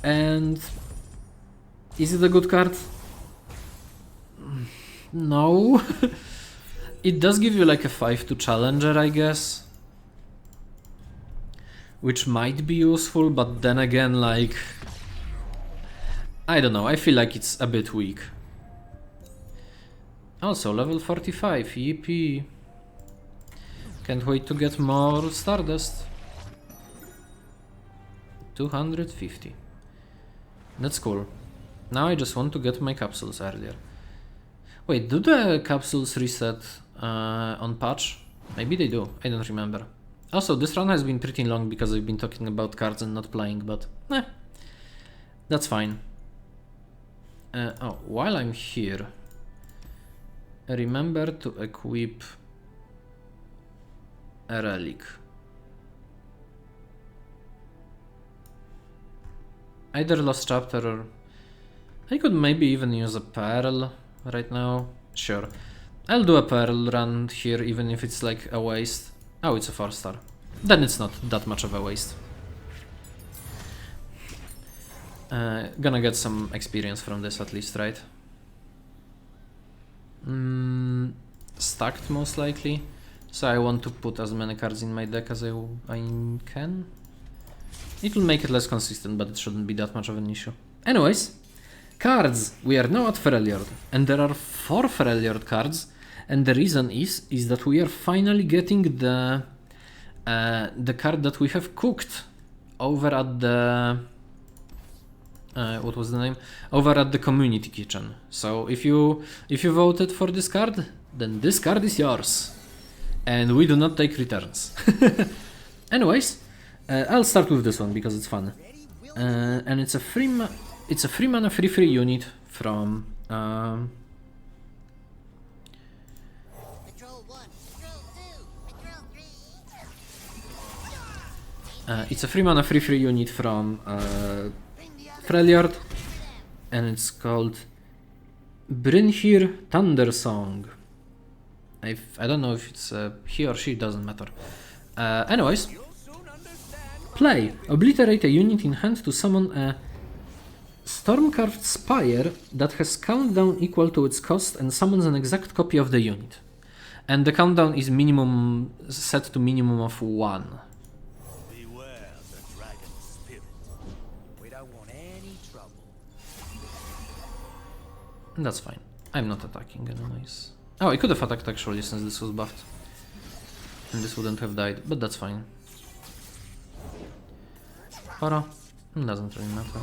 And is it a good card? No. It does give you like a 5/2 Challenger, I guess, which might be useful, but then again, like, I don't know, I feel like it's a bit weak. Also, level 45, yippee. Can't wait to get more Stardust. 250. That's cool. Now I just want to get my capsules earlier. Wait, do the capsules reset on patch? Maybe they do, I don't remember. Also, this run has been pretty long because I've been talking about cards and not playing, but that's fine. Oh, while I'm here, remember to equip a relic. Either Lost Chapter or... I could maybe even use a Pearl right now. Sure. I'll do a Pearl run here, even if it's like a waste. Oh, it's a 4-star. Then it's not that much of a waste. Gonna get some experience from this at least, right? Stacked most likely. So I want to put as many cards in my deck as I can. It will make it less consistent, but it shouldn't be that much of an issue. Anyways, cards! We are now at Freljord, and there are 4 Freljord cards, and the reason is that we are finally getting the card that we have cooked over at the... what was the name? Over at the community kitchen. So if you voted for this card, then this card is yours. And we do not take returns. Anyways, I'll start with this one because it's fun. And it's a free mana 3/3 unit from Patrol 1, Patrol 2, Patrol 3. it's a 3 mana 3/3 unit from Freljord, and it's called Brynhir Thundersong. I don't know if it's he or she, doesn't matter. Anyways, play. Obliterate a unit in hand to summon a Stormcarved Spire that has countdown equal to its cost and summons an exact copy of the unit. And the countdown is minimum set to minimum of 1. Beware the dragon spirit. We don't want any trouble. That's fine. I'm not attacking anyways. Oh, I could have attacked actually since this was buffed. And this wouldn't have died, but that's fine. Para? Doesn't really matter.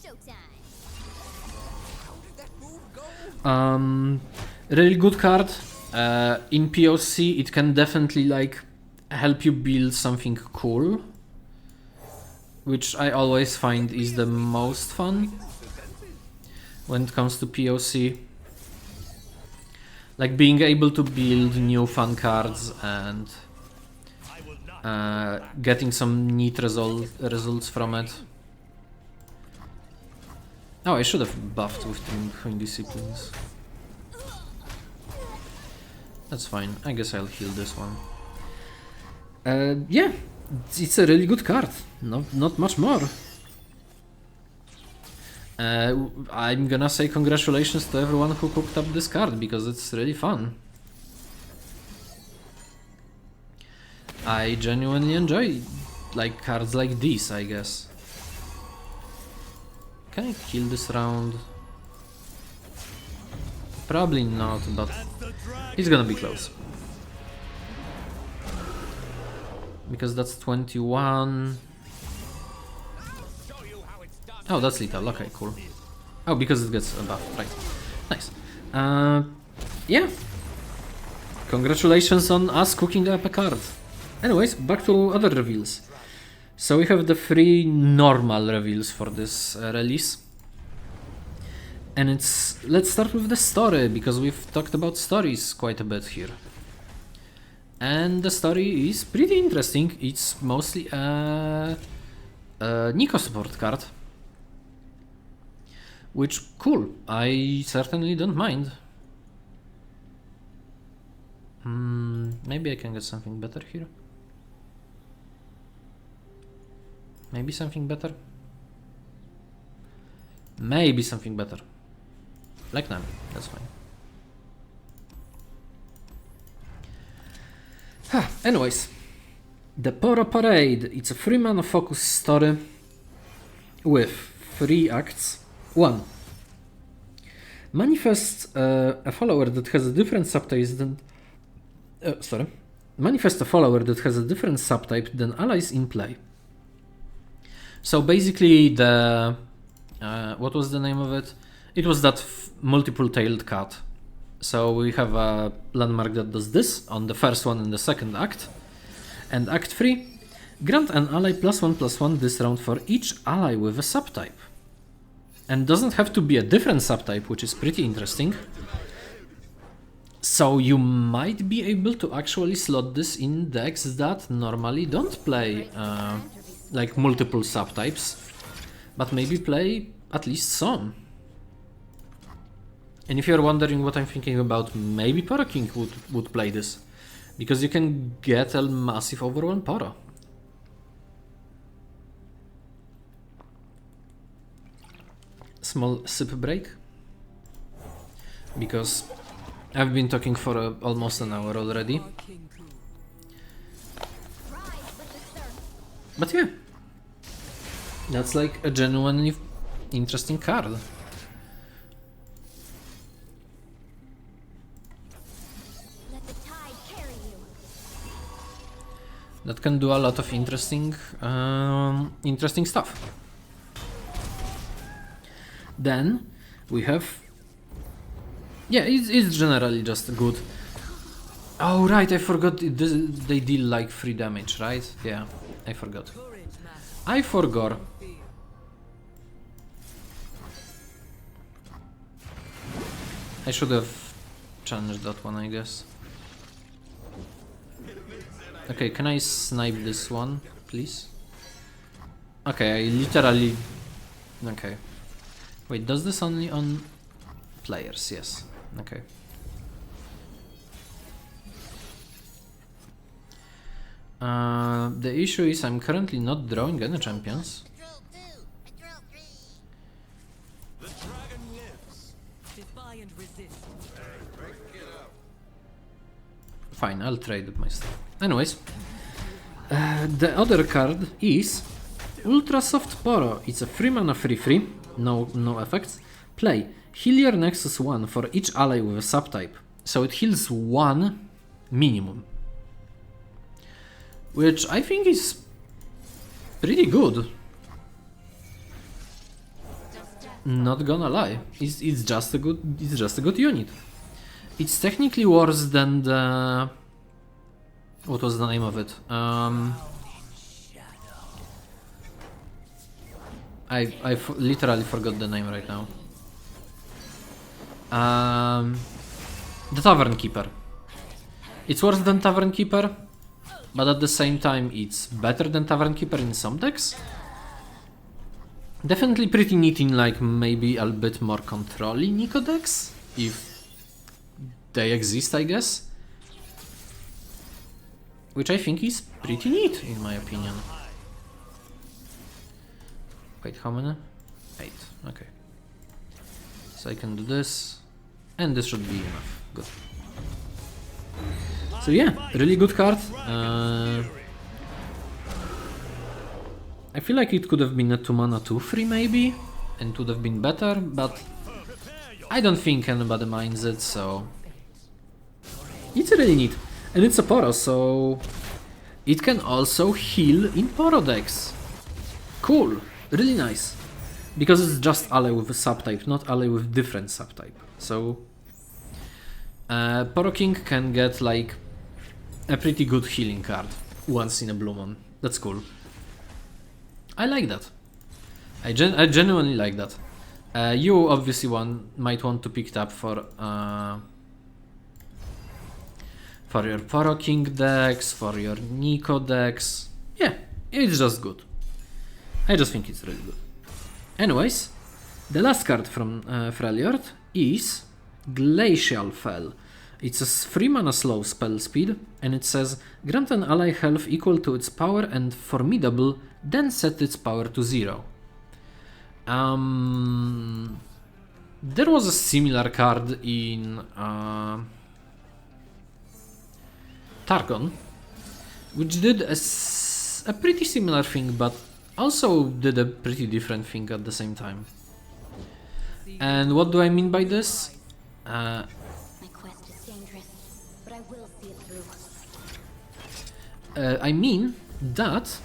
Showtime. How did that move go? Really good card. In POC, it can definitely like help you build something cool, which I always find is the most fun when it comes to POC. Like being able to build new fun cards and getting some neat results from it. Oh, I should have buffed with Twin Disciplines. That's fine. I guess I'll heal this one. Yeah, it's a really good card. Not much more. I'm gonna say congratulations to everyone who cooked up this card because it's really fun. I genuinely enjoy like cards like these, I guess. Can I kill this round? Probably not, but it's gonna be close. Because that's 21. Oh, that's lethal. Okay, cool. Oh, because it gets a buff, right. Nice. Yeah. Congratulations on us cooking up a card. Anyways, back to other reveals. So we have the 3 normal reveals for this release. And let's start with the story, because we've talked about stories quite a bit here. And the story is pretty interesting. It's mostly a Nico support card. Which, cool, I certainly don't mind. Maybe I can get something better here. Maybe something better. Maybe something better. Like Nami, that's fine. Anyways, the Poro Parade. It's a 3-mana focus story with 3 acts. 1. Manifest a follower that has a different subtype than... Manifest a follower that has a different subtype than allies in play. So basically the... what was the name of it? It was that multiple-tailed cat. So we have a landmark that does this on the first one and the second act. And Act 3, grant an ally +1/+1 this round for each ally with a subtype. And doesn't have to be a different subtype, which is pretty interesting. So you might be able to actually slot this in decks that normally don't play like multiple subtypes, but maybe play at least some. And if you're wondering what I'm thinking about, maybe Poro King would play this, because you can get a massive overwhelm Poro. Small sip break, because I've been talking for almost an hour already. But yeah, that's like a genuinely interesting card. Let the tide carry you. That can do a lot of interesting stuff. Then we have, yeah, it's generally just good. Oh right, I forgot they deal like 3 damage, right? Yeah, I forgot. I forgot. I should have challenged that one, I guess. Okay, can I snipe this one, please? Okay, I literally... Okay. Wait, does this only on players? Yes. Okay. The issue is I'm currently not drawing any champions. I draw 2. I draw 3. The dragon lives. Defy and resist. Fine, I'll trade my stuff. Anyways, the other card is Ultra Soft Poro. It's a 3-mana 3/3, no effects. Play heal your Nexus 1 for each ally with a subtype. So it heals 1 minimum, which I think is pretty good. Not gonna lie, it's just a good unit. It's technically worse than the... What was the name of it? I literally forgot the name right now. The Tavern Keeper. It's worse than Tavern Keeper, but at the same time it's better than Tavern Keeper in some decks. Definitely pretty neat in like maybe a bit more controlly Nico decks, if they exist, I guess. which I think is pretty neat in my opinion. Wait, how many? 8, okay. So I can do this, and this should be enough. Good. So yeah, really good card. I feel like it could have been a 2 mana 2/3 maybe, and it would have been better, but I don't think anybody minds it, so it's really neat. And it's a Poro, so it can also heal in Poro decks. Cool, really nice. Because it's just ally with a subtype, not ally with different subtype. So Poro King can get like a pretty good healing card once in a blue moon. That's cool. I like that. I genuinely like that. You obviously might want to pick it up for your Poro King decks, for your Nico decks. Yeah, it's just good. I just think it's really good. Anyways, the last card from Freljord is Glacial Fell. It's a 3 mana slow spell speed, and it says grant an ally health equal to its power and formidable, then set its power to 0. There was a similar card in Targon, which did a pretty similar thing, but also did a pretty different thing at the same time. And what do I mean by this? My quest is dangerous, but I will see it through. I mean that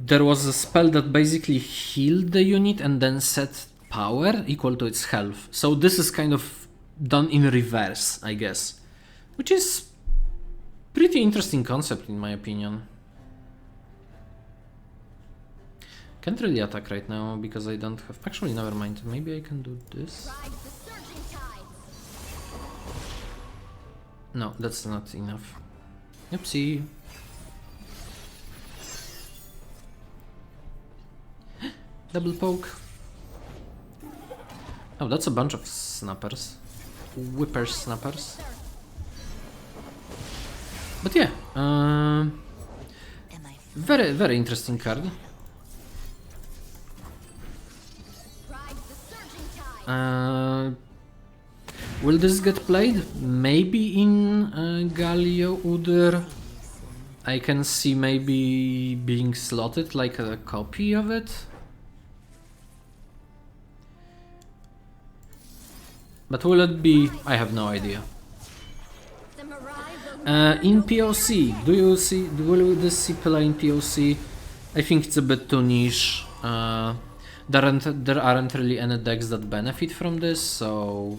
there was a spell that basically healed the unit and then set power equal to its health. So this is kind of done in reverse, I guess, which is pretty interesting concept in my opinion. Can't really attack right now because I don't have... Actually, never mind. Maybe I can do this. No, that's not enough. Oopsie. Double poke. Oh, that's a bunch of snappers. Whippersnappers. But yeah, very, very interesting card. Will this get played? Maybe in Galio Udyr. I can see maybe being slotted like a copy of it. But will it be? I have no idea. In POC, will this see play in POC? I think it's a bit too niche. There aren't really any decks that benefit from this, so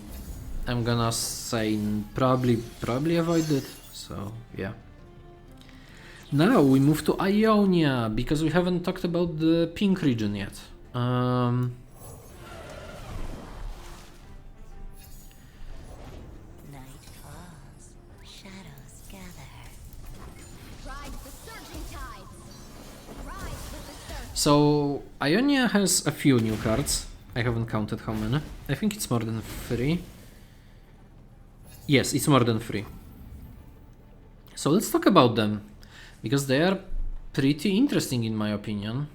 I'm gonna say probably avoid it. So yeah. Now we move to Ionia because we haven't talked about the pink region yet. So Ionia has a few new cards. I haven't counted how many. I think it's more than 3. Yes, it's more than 3. So let's talk about them, because they are pretty interesting in my opinion.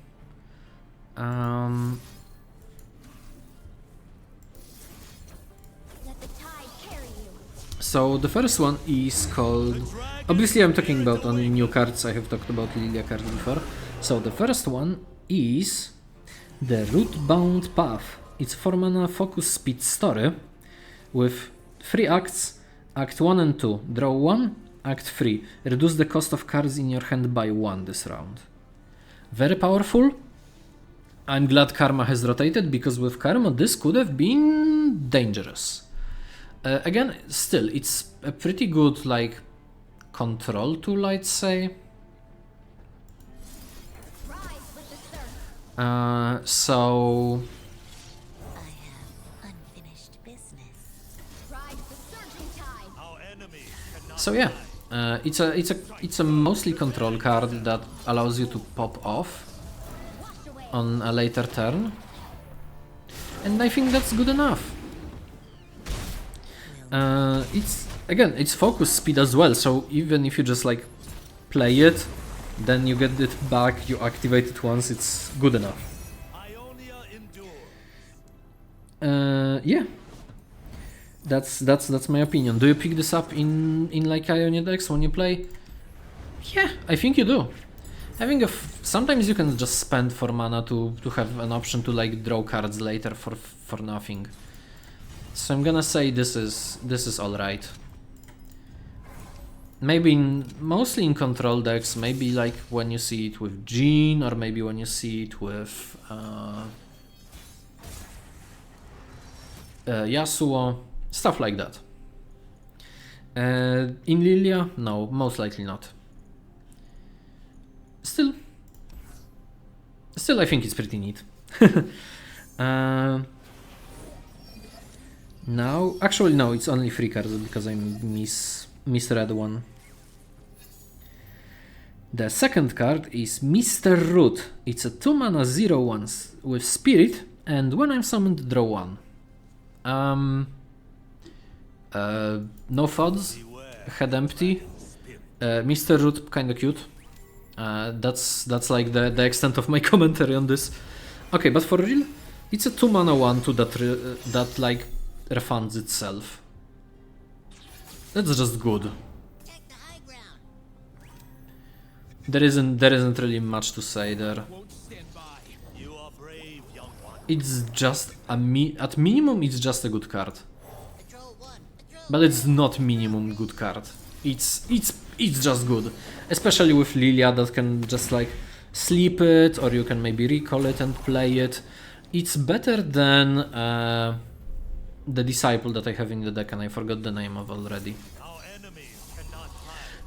So the first one is called... Obviously I'm talking about only new cards, I have talked about Lilia cards before. So the first one is the Rootbound Path. It's 4 mana focus speed story with 3 acts. Act 1 and 2, draw 1. Act 3, reduce the cost of cards in your hand by 1 this round. Very powerful. I'm glad Karma has rotated, because with Karma this could have been dangerous. Again, still, it's a pretty good like control tool, I'd say. So yeah, it's a mostly control card that allows you to pop off on a later turn. And I think that's good enough. It's focus speed as well, so even if you just like play it, then you get it back, you activate it once, it's good enough. Yeah. That's my opinion. Do you pick this up in like Ionia decks when you play? Yeah, I think you do. I think sometimes you can just spend for mana to have an option to like draw cards later for nothing. So I'm gonna say this is alright. Maybe mostly in control decks, maybe like when you see it with Jean, or maybe when you see it with Yasuo, stuff like that. In Lilia, no, most likely not. Still I think it's pretty neat. Now, actually no, it's only 3 cards because I misread one. The second card is Mr. Root. It's a 2 mana 0/1 with Spirit, and when I'm summoned, draw 1. No thoughts, head empty. Mr. Root kinda cute. That's like the extent of my commentary on this. Okay, but for real, it's a 2 mana 1/2 that like refunds itself. That's just good. There isn't really much to say there. It's just at minimum it's just a good card. But it's not minimum good card. It's just good. Especially with Lilia that can just like sleep it, or you can maybe recall it and play it. It's better than the Disciple that I have in the deck and I forgot the name of already.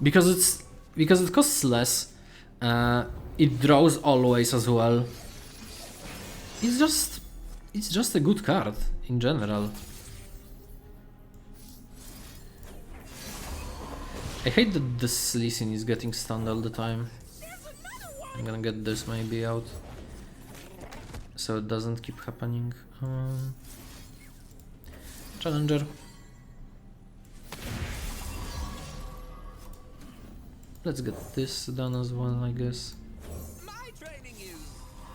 Because it costs less, it draws always as well. It's just a good card in general. I hate that this Lee Sin is getting stunned all the time. I'm gonna get this maybe out so it doesn't keep happening. Challenger. Let's get this done as well, I guess. My training is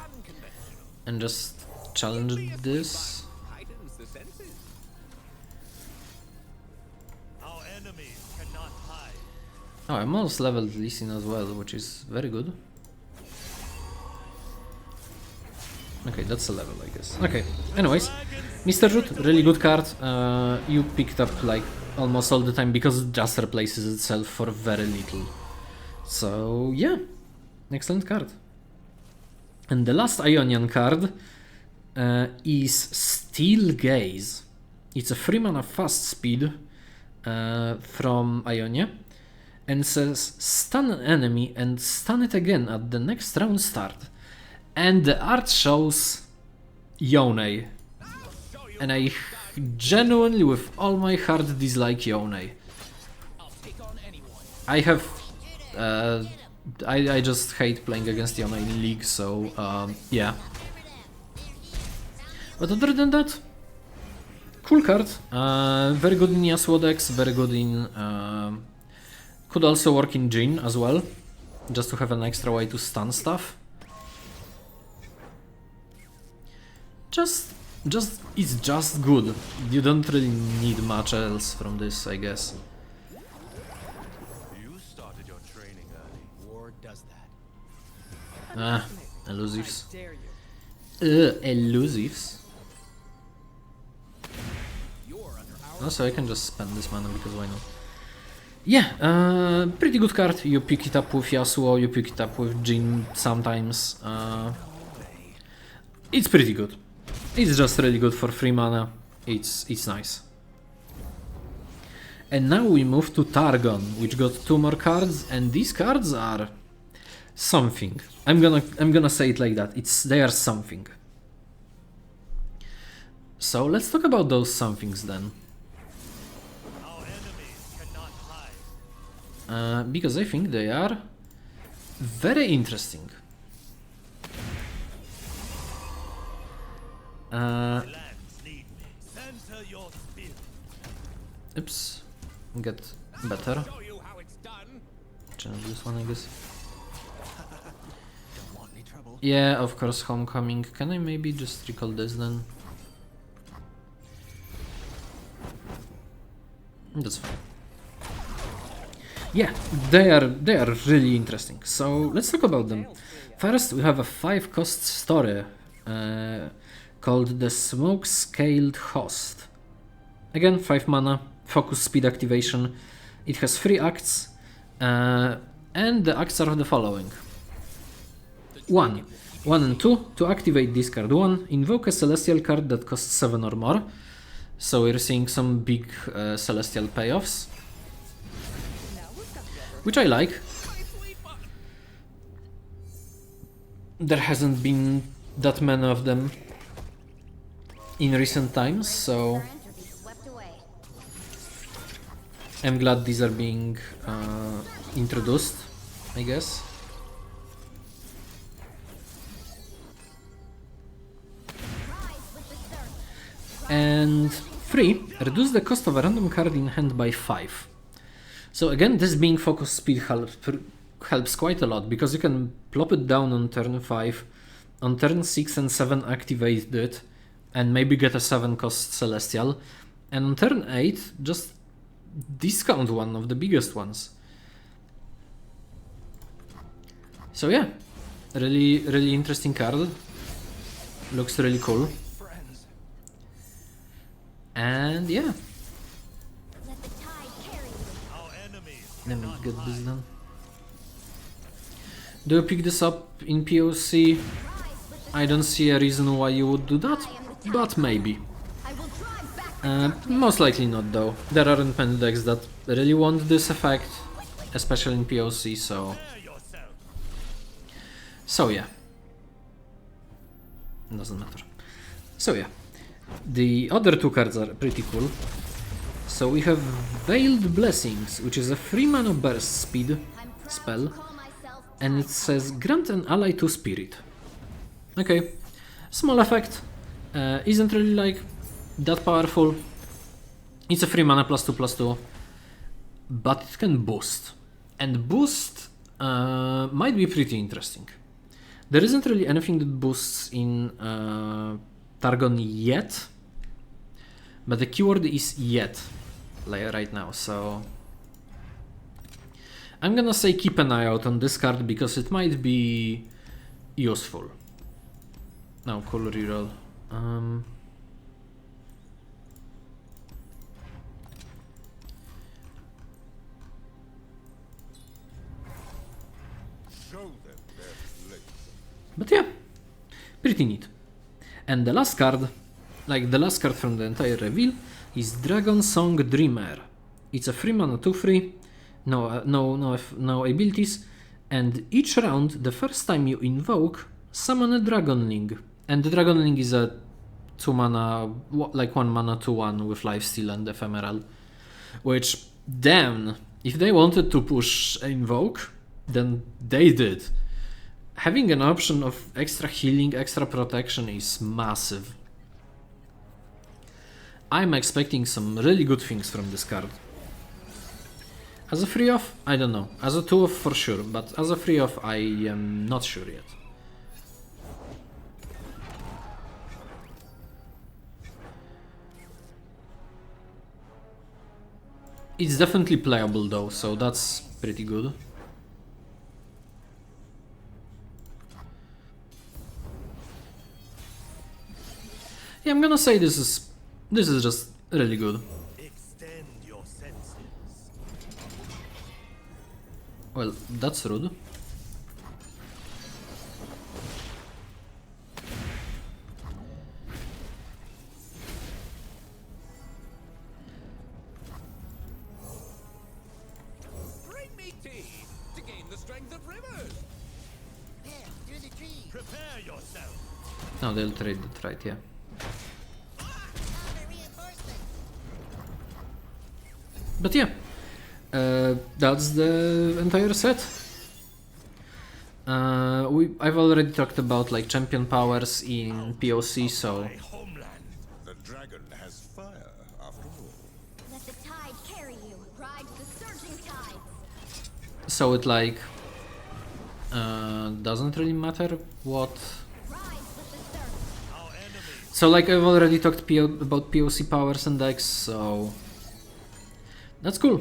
unconventional. And just challenge this. Heightens the senses. Our enemies cannot hide. Oh, I'm almost leveled Lee Sin as well, which is very good. Okay, that's a level, I guess. Okay, anyways, Mr. Root, really good card. You picked up like almost all the time because it just replaces itself for very little. So yeah, excellent card. And the last Ionian card is Steel Gaze. It's a 3 mana fast speed from Ionia, and says stun an enemy and stun it again at the next round start. And the art shows Yone. And I genuinely, with all my heart, dislike Yone. I have... I just hate playing against Yone in League, so yeah. But other than that, cool card. Very good in Yasuo decks, very good in... could also work in Jhin as well, just to have an extra way to stun stuff. It's just good. You don't really need much else from this, I guess. You started your training early. War does that. Elusives. Dare you? Elusives. You're under our Also, I can just spend this mana because why not? Yeah, pretty good card. You pick it up with Yasuo, you pick it up with Jhin sometimes. It's pretty good. It's just really good for 3 mana. It's nice. And now we move to Targon, which got 2 more cards, and these cards are something. I'm gonna say it like that. They are something. So let's talk about those somethings then. Our enemies cannot hide. Because I think they are very interesting. Oops. Get better. Show you how it's done. Change this one, I guess. Don't want any trouble. Yeah, of course, Homecoming. Can I maybe just recall this then? That's fine. Yeah, they are really interesting. So let's talk about them. First, we have a 5-cost story called the Smoke Scaled Host. Again, 5 mana, focus, speed, activation. It has 3 acts, and the acts are the following: 1 and 2. To activate discard 1, invoke a celestial card that costs 7 or more. So we're seeing some big celestial payoffs, which I like. There hasn't been that many of them in recent times, so Or be swept away. I'm glad these are being introduced, I guess. And 3, reduce the cost of a random card in hand by 5. So again, this being focus speed helps quite a lot, because you can plop it down on turn 5, on turn 6 and 7 activate it, and maybe get a 7-cost Celestial, and on turn 8 just discount one of the biggest ones. So yeah, really interesting card. Looks really cool. And yeah, Let the tide carry you. Our enemies. let me get this done. Do you pick this up in POC? I don't see a reason why you would do that, but maybe. I will drive back. Most likely not though. There aren't many decks that really want this effect, especially in POC, so... Prepare yourself. So yeah. Doesn't matter. So yeah. The other 2 cards are pretty cool. So we have Veiled Blessings, which is a 3-mana burst speed spell, Call myself and it says grant an ally to spirit. Okay, small effect, isn't really like that powerful. It's a 3-mana +2/+2, but it can boost, and boost might be pretty interesting. There isn't really anything that boosts in Targon yet, but the keyword is yet, like right now, so I'm gonna say keep an eye out on this card because it might be useful. Now, cool reroll. Show them their place. But yeah, pretty neat. And the last card, like the last card from the entire reveal, is Dragon Song Dreamer. It's a 3-mana 2/3, no abilities, and each round, the first time you invoke, summon a Dragonling. And the Dragonling is a 2-mana, like 1-mana 2/1 with lifesteal and ephemeral. Which, damn, if they wanted to push invoke, then they did. Having an option of extra healing, extra protection is massive. I'm expecting some really good things from this card. As a 3-off, I don't know. As a 2-off for sure, but as a 3-off I am not sure yet. It's definitely playable though, so that's pretty good. Yeah, I'm gonna say this is just really good. Extend your senses. Well, that's rude. Bring me tea to gain the strength of rivers. Through the tree. Prepare yourself. No, they'll trade it, right, yeah. But yeah, that's the entire set. I've already talked about like champion powers in POC, so My homeland. The dragon has fire, after all. Let the tide so it like doesn't really matter what. So like I've already talked about POC powers and decks, so that's cool.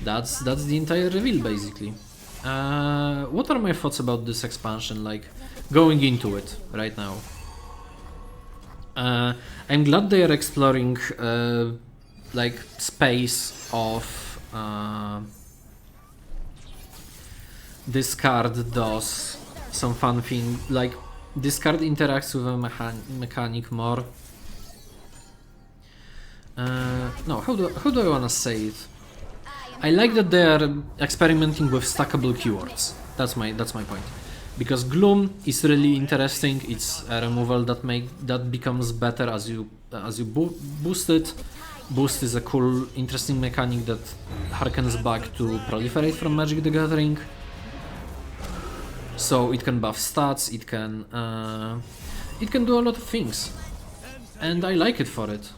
That's the entire reveal basically. What are my thoughts about this expansion, like going into it right now? I'm glad they are exploring like space of this card does some fun thing, like this card interacts with a mechanic more. No, how do I wanna say it? I like that they are experimenting with stackable keywords. That's my point. Because Gloom is really interesting. It's a removal that becomes better as you boost it. Boost is a cool, interesting mechanic that harkens back to Proliferate from Magic the Gathering. So it can buff stats. It can do a lot of things, and I like it for it.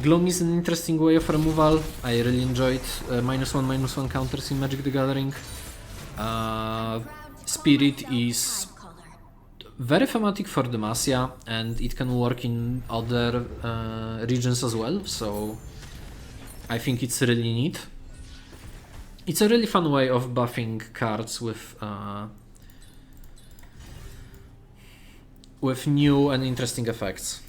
Gloom is an interesting way of removal. I really enjoyed -1/-1 counters in Magic the Gathering. Spirit is very thematic for Demacia, and it can work in other regions as well, so I think it's really neat. It's a really fun way of buffing cards with new and interesting effects.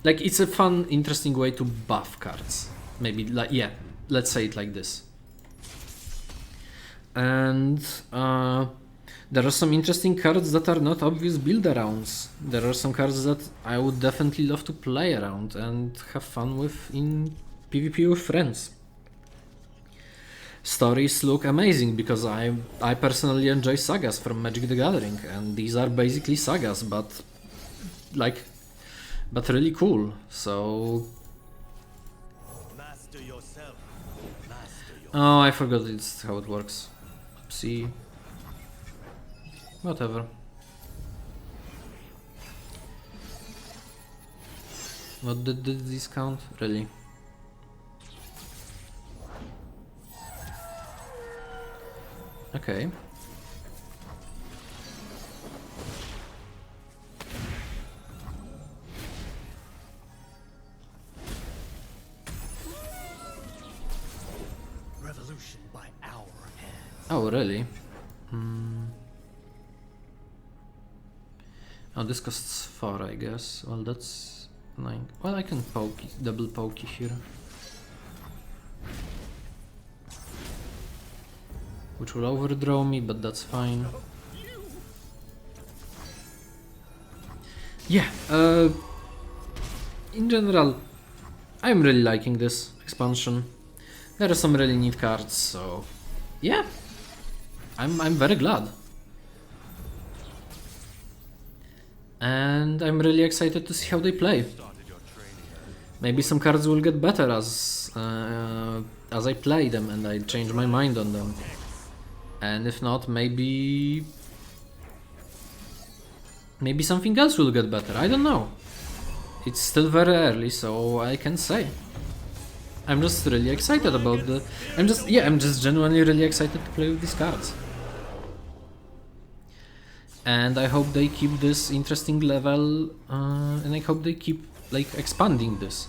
Like, it's a fun, interesting way to buff cards. Maybe, like, yeah, let's say it like this. And there are some interesting cards that are not obvious build arounds. There are some cards that I would definitely love to play around and have fun with in PvP with friends. Stories look amazing because I personally enjoy sagas from Magic the Gathering, and these are basically sagas, but really cool. So Master yourself. Master your oh, I forgot it's how it works. See, whatever. What did this count? Really? Okay. revolution by our hands. Oh, really? Oh, this costs 4, I guess. Well, that's 9. Well, I can double pokey here. Which will overdraw me, but that's fine. Yeah, in general, I'm really liking this expansion. There are some really neat cards, so yeah, I'm very glad. And I'm really excited to see how they play. Maybe some cards will get better as I play them and I change my mind on them. And if not, maybe something else will get better. I don't know. It's still very early, so I can't say. I'm just really excited about I'm just genuinely really excited to play with these cards. And I hope they keep this interesting level, and I hope they keep like expanding this.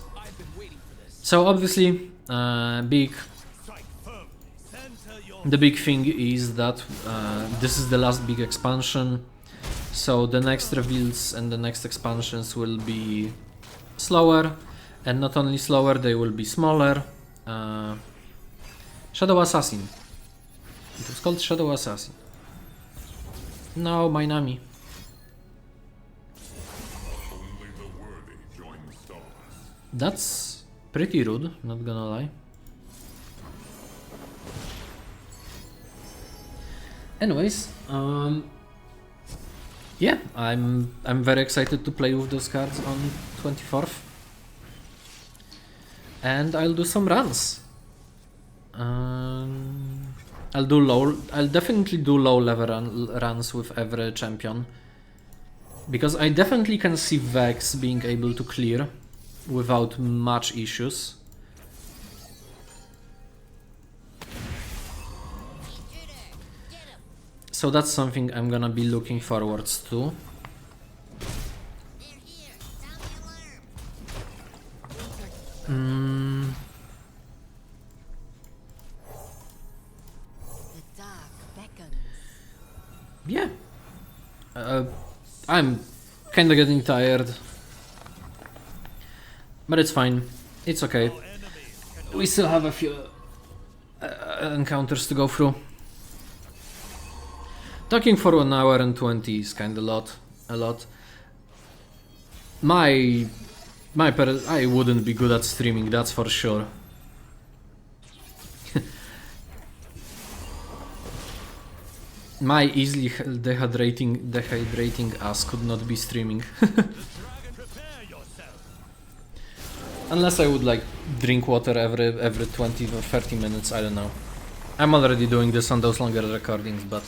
So obviously, the big thing is that this is the last big expansion, so the next reveals and the next expansions will be slower, and not only slower, they will be smaller. Shadow Assassin. It was called Shadow Assassin. No, my Nami. Only the worthy join the stars. That's pretty rude, not gonna lie. Anyways, yeah, I'm very excited to play with those cards on 24th, and I'll do some runs. I'll definitely do low level runs with every champion, because I definitely can see Vex being able to clear without much issues. So that's something I'm gonna be looking forwards to. They're here. Sound the alarm. The dark beckons. Yeah. I'm kinda getting tired. But it's fine. It's okay. We still have a few encounters to go through. Talking for 1 hour and 20 is kinda a lot. I wouldn't be good at streaming, that's for sure. My easily dehydrating ass could not be streaming. Unless I would like drink water every 20 or 30 minutes, I don't know. I'm already doing this on those longer recordings, but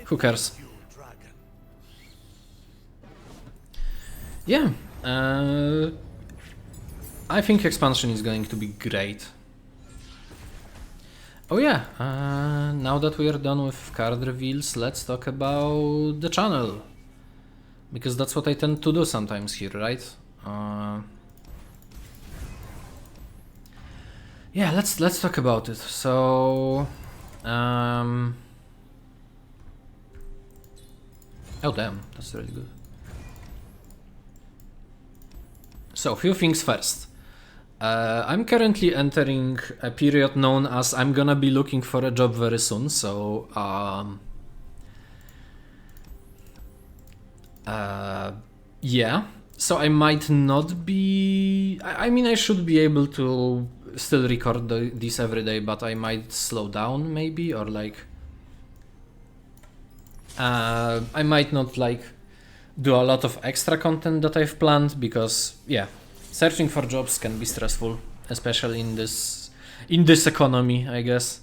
who cares? Yeah, I think expansion is going to be great. Oh yeah, now that we are done with card reveals, let's talk about the channel. Because that's what I tend to do sometimes here, right? Yeah, let's talk about it. So, oh damn, that's really good. So, a few things first. I'm currently entering a period known as I'm gonna be looking for a job very soon, so yeah. So I might not be... I mean, I should be able to still record this every day, but I might slow down maybe, or like... I might not like do a lot of extra content that I've planned, because yeah, searching for jobs can be stressful, especially in this economy, I guess.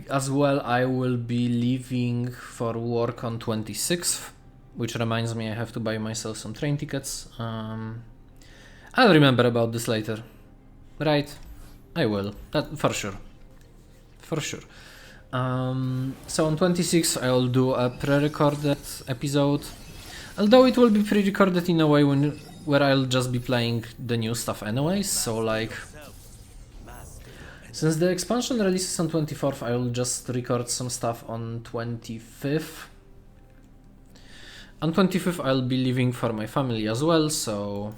As well, I will be leaving for work on 26th, which reminds me I have to buy myself some train tickets. I'll remember about this later, right? I will, that for sure. For sure. So on 26th I'll do a pre-recorded episode, although it will be pre-recorded in a way where I'll just be playing the new stuff anyways, so like... Since the expansion releases on 24th, I will just record some stuff on 25th. On 25th I'll be leaving for my family as well, so...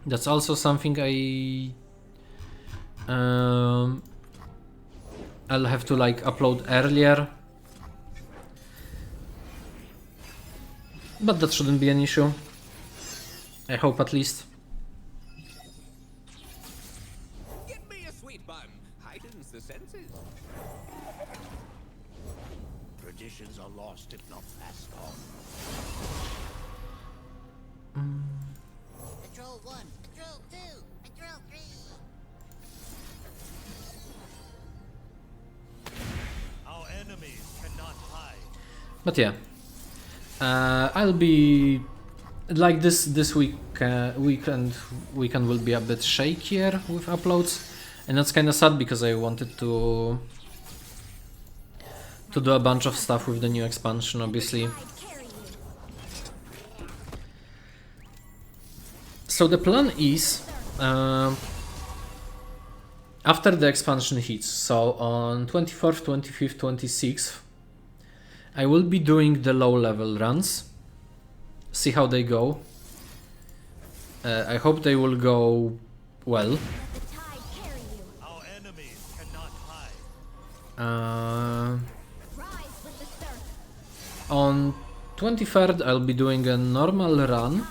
That's also something I'll have to like upload earlier. But that shouldn't be an issue. I hope at least. Get me a sweet bun. Heightens the senses. Traditions are lost if not passed on. Patrol 1, Patrol 2, Patrol 3. Our enemies cannot hide. But yeah, I'll be like this weekend will be a bit shakier with uploads, and that's kind of sad because I wanted to do a bunch of stuff with the new expansion, obviously. So the plan is, after the expansion hits, so on 24th, 25th, 26th, I will be doing the low level runs, see how they go. I hope they will go well. Our enemies cannot hide. On 23rd I'll be doing a normal run.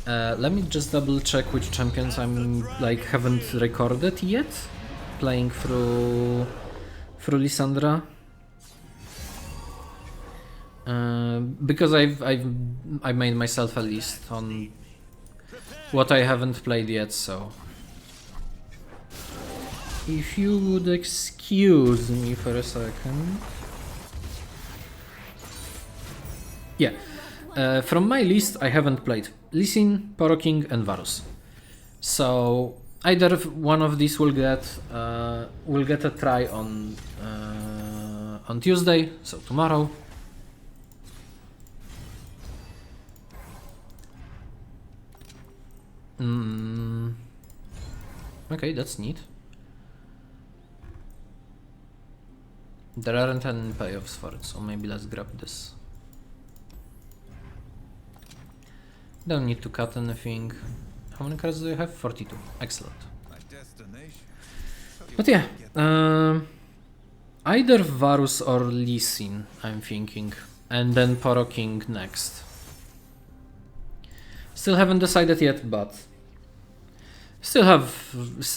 Let me just double check which champions I'm like haven't recorded yet, playing through Lysandra. Because I made myself a list on what I haven't played yet, so if you would excuse me for a second. Yeah, from my list I haven't played Lee Sin, Poro King and Varus. So either one of these will get a try on Tuesday, so tomorrow. Okay, that's neat. There aren't any payoffs for it, so maybe let's grab this. Don't need to cut anything. How many cards do you have? 42. Excellent. My destination. But yeah, either Varus or Lee Sin, I'm thinking, and then Poro King next. Still haven't decided yet, but still have.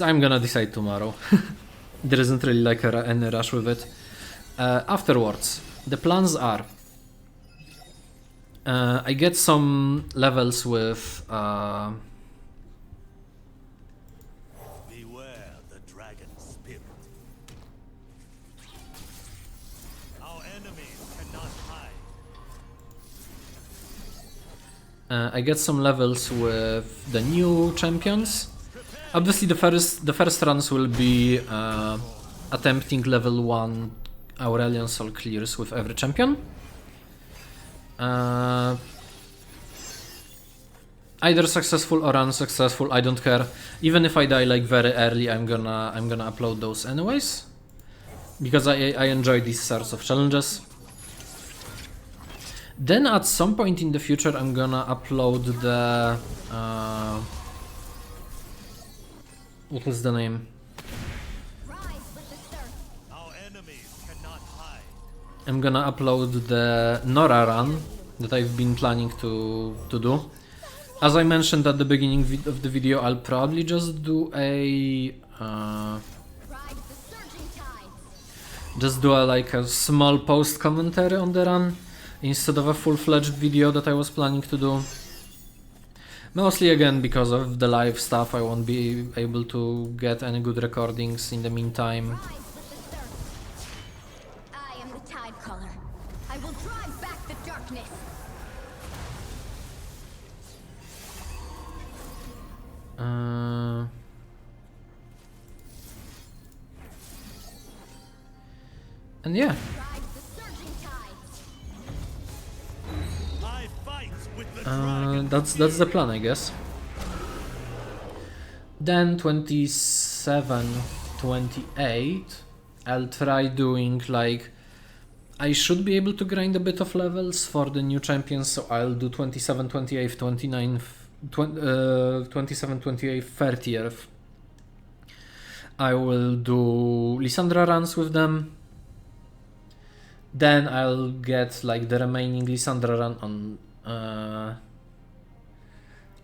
I'm gonna decide tomorrow. There isn't really like any rush with it. Afterwards, the plans are I get some levels with Beware the dragon spirit. Our enemies cannot hide. I get some levels with the new champions. Obviously, the first runs will be attempting level 1 Aurelion Soul clears with every champion. Either successful or unsuccessful, I don't care. Even if I die like very early, I'm gonna upload those anyways, because I enjoy these sorts of challenges. Then at some point in the future, I'm gonna upload the what was the name? Our enemies cannot hide. I'm gonna upload the Nora run that I've been planning to do. As I mentioned at the beginning of the video, I'll probably just do a like a small post commentary on the run instead of a full-fledged video that I was planning to do. Mostly again because of the live stuff, I won't be able to get any good recordings in the meantime. I am the Tide Caller. I will drive back the darkness. And yeah, Ride the surging tides. I fight with the dragon. that's the plan, I guess. Then 27, 28, I'll try doing like, I should be able to grind a bit of levels for the new champions, so I'll do 27, 28, 29, 27, 28, 30th. I will do Lysandra runs with them. Then I'll get like the remaining Lysandra run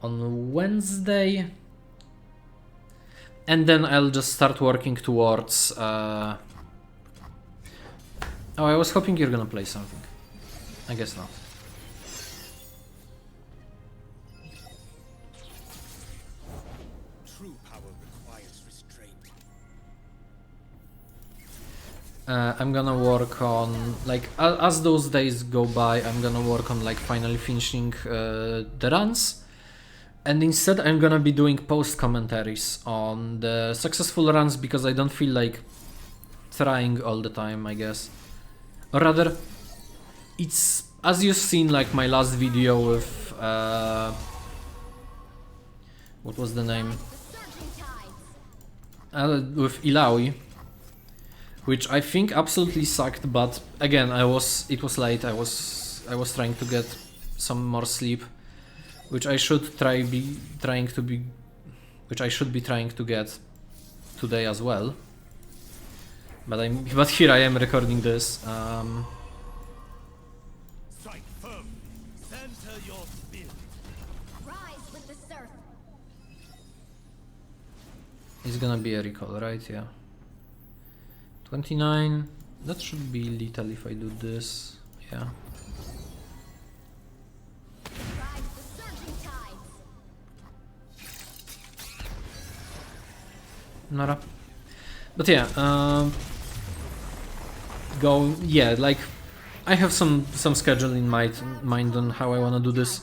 on Wednesday. And then I'll just start working towards oh, I was hoping you're gonna play something. I guess not. True power requires restraint. I'm gonna work on, like, as those days go by, I'm gonna work on like finally finishing the runs. And instead I'm gonna be doing post commentaries on the successful runs because I don't feel like trying all the time, I guess. Or rather, it's, as you've seen like my last video with what was the name? With Ilaoi, which I think absolutely sucked, but again, it was late. I was trying to get some more sleep, which I should be trying to get today as well. But here I am recording this. Strike firm. Center your spirit. Rise with the surf. It's gonna be a recall, right? Yeah. 29. That should be lethal if I do this. Yeah. Ride the surging tides. Nora. But yeah, like, I have some schedule in mind on how I wanna do this.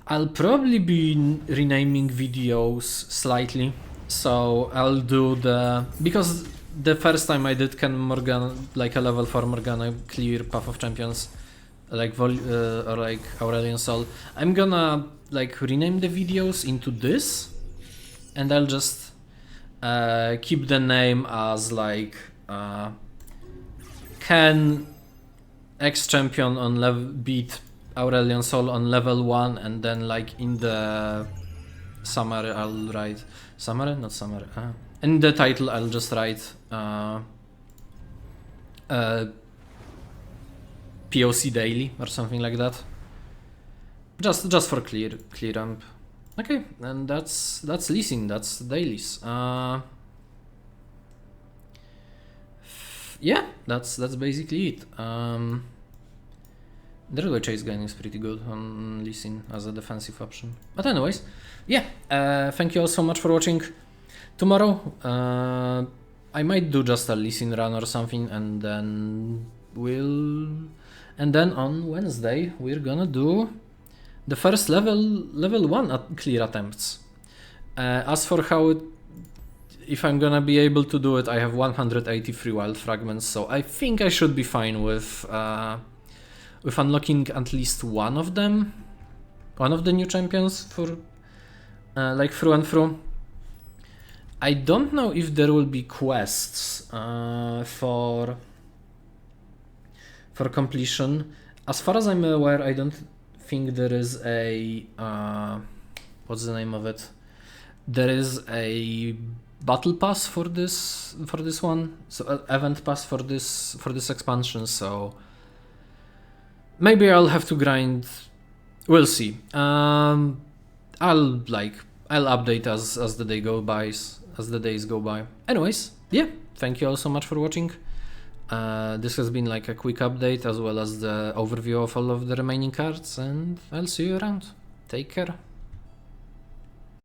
I'll probably be renaming videos slightly. So I'll do because the first time I did Ken Morgana, like a level 4 Morgana clear Path of Champions, like or like Aurelion Sol, I'm gonna like rename the videos into this, and I'll just keep the name as like Ken X Champion on beat Aurelion Sol on level 1, and then like in the summary I'll write summary, not summary. In the title I'll just write POC daily or something like that. Just for clear amp. Okay, and that's Lee Sin, that's dailies. Yeah, that's basically it. The railway chase gun is pretty good on Lee Sin as a defensive option. But anyways, yeah, thank you all so much for watching. Tomorrow, I might do just a Lee Sin run or something, and then on Wednesday we're gonna do the first level 1 clear attempts. As for if I'm gonna be able to do it, I have 183 wild fragments, so I think I should be fine with unlocking at least one of them, one of the new champions for like through and through. I don't know if there will be quests for completion. As far as I'm aware, I don't think there is a what's the name of it? There is a battle pass for this one, so event pass for this expansion. So maybe I'll have to grind. We'll see. I'll update as the days go by. Anyways, yeah, thank you all so much for watching. This has been like a quick update as well as the overview of all of the remaining cards, and I'll see you around. Take care.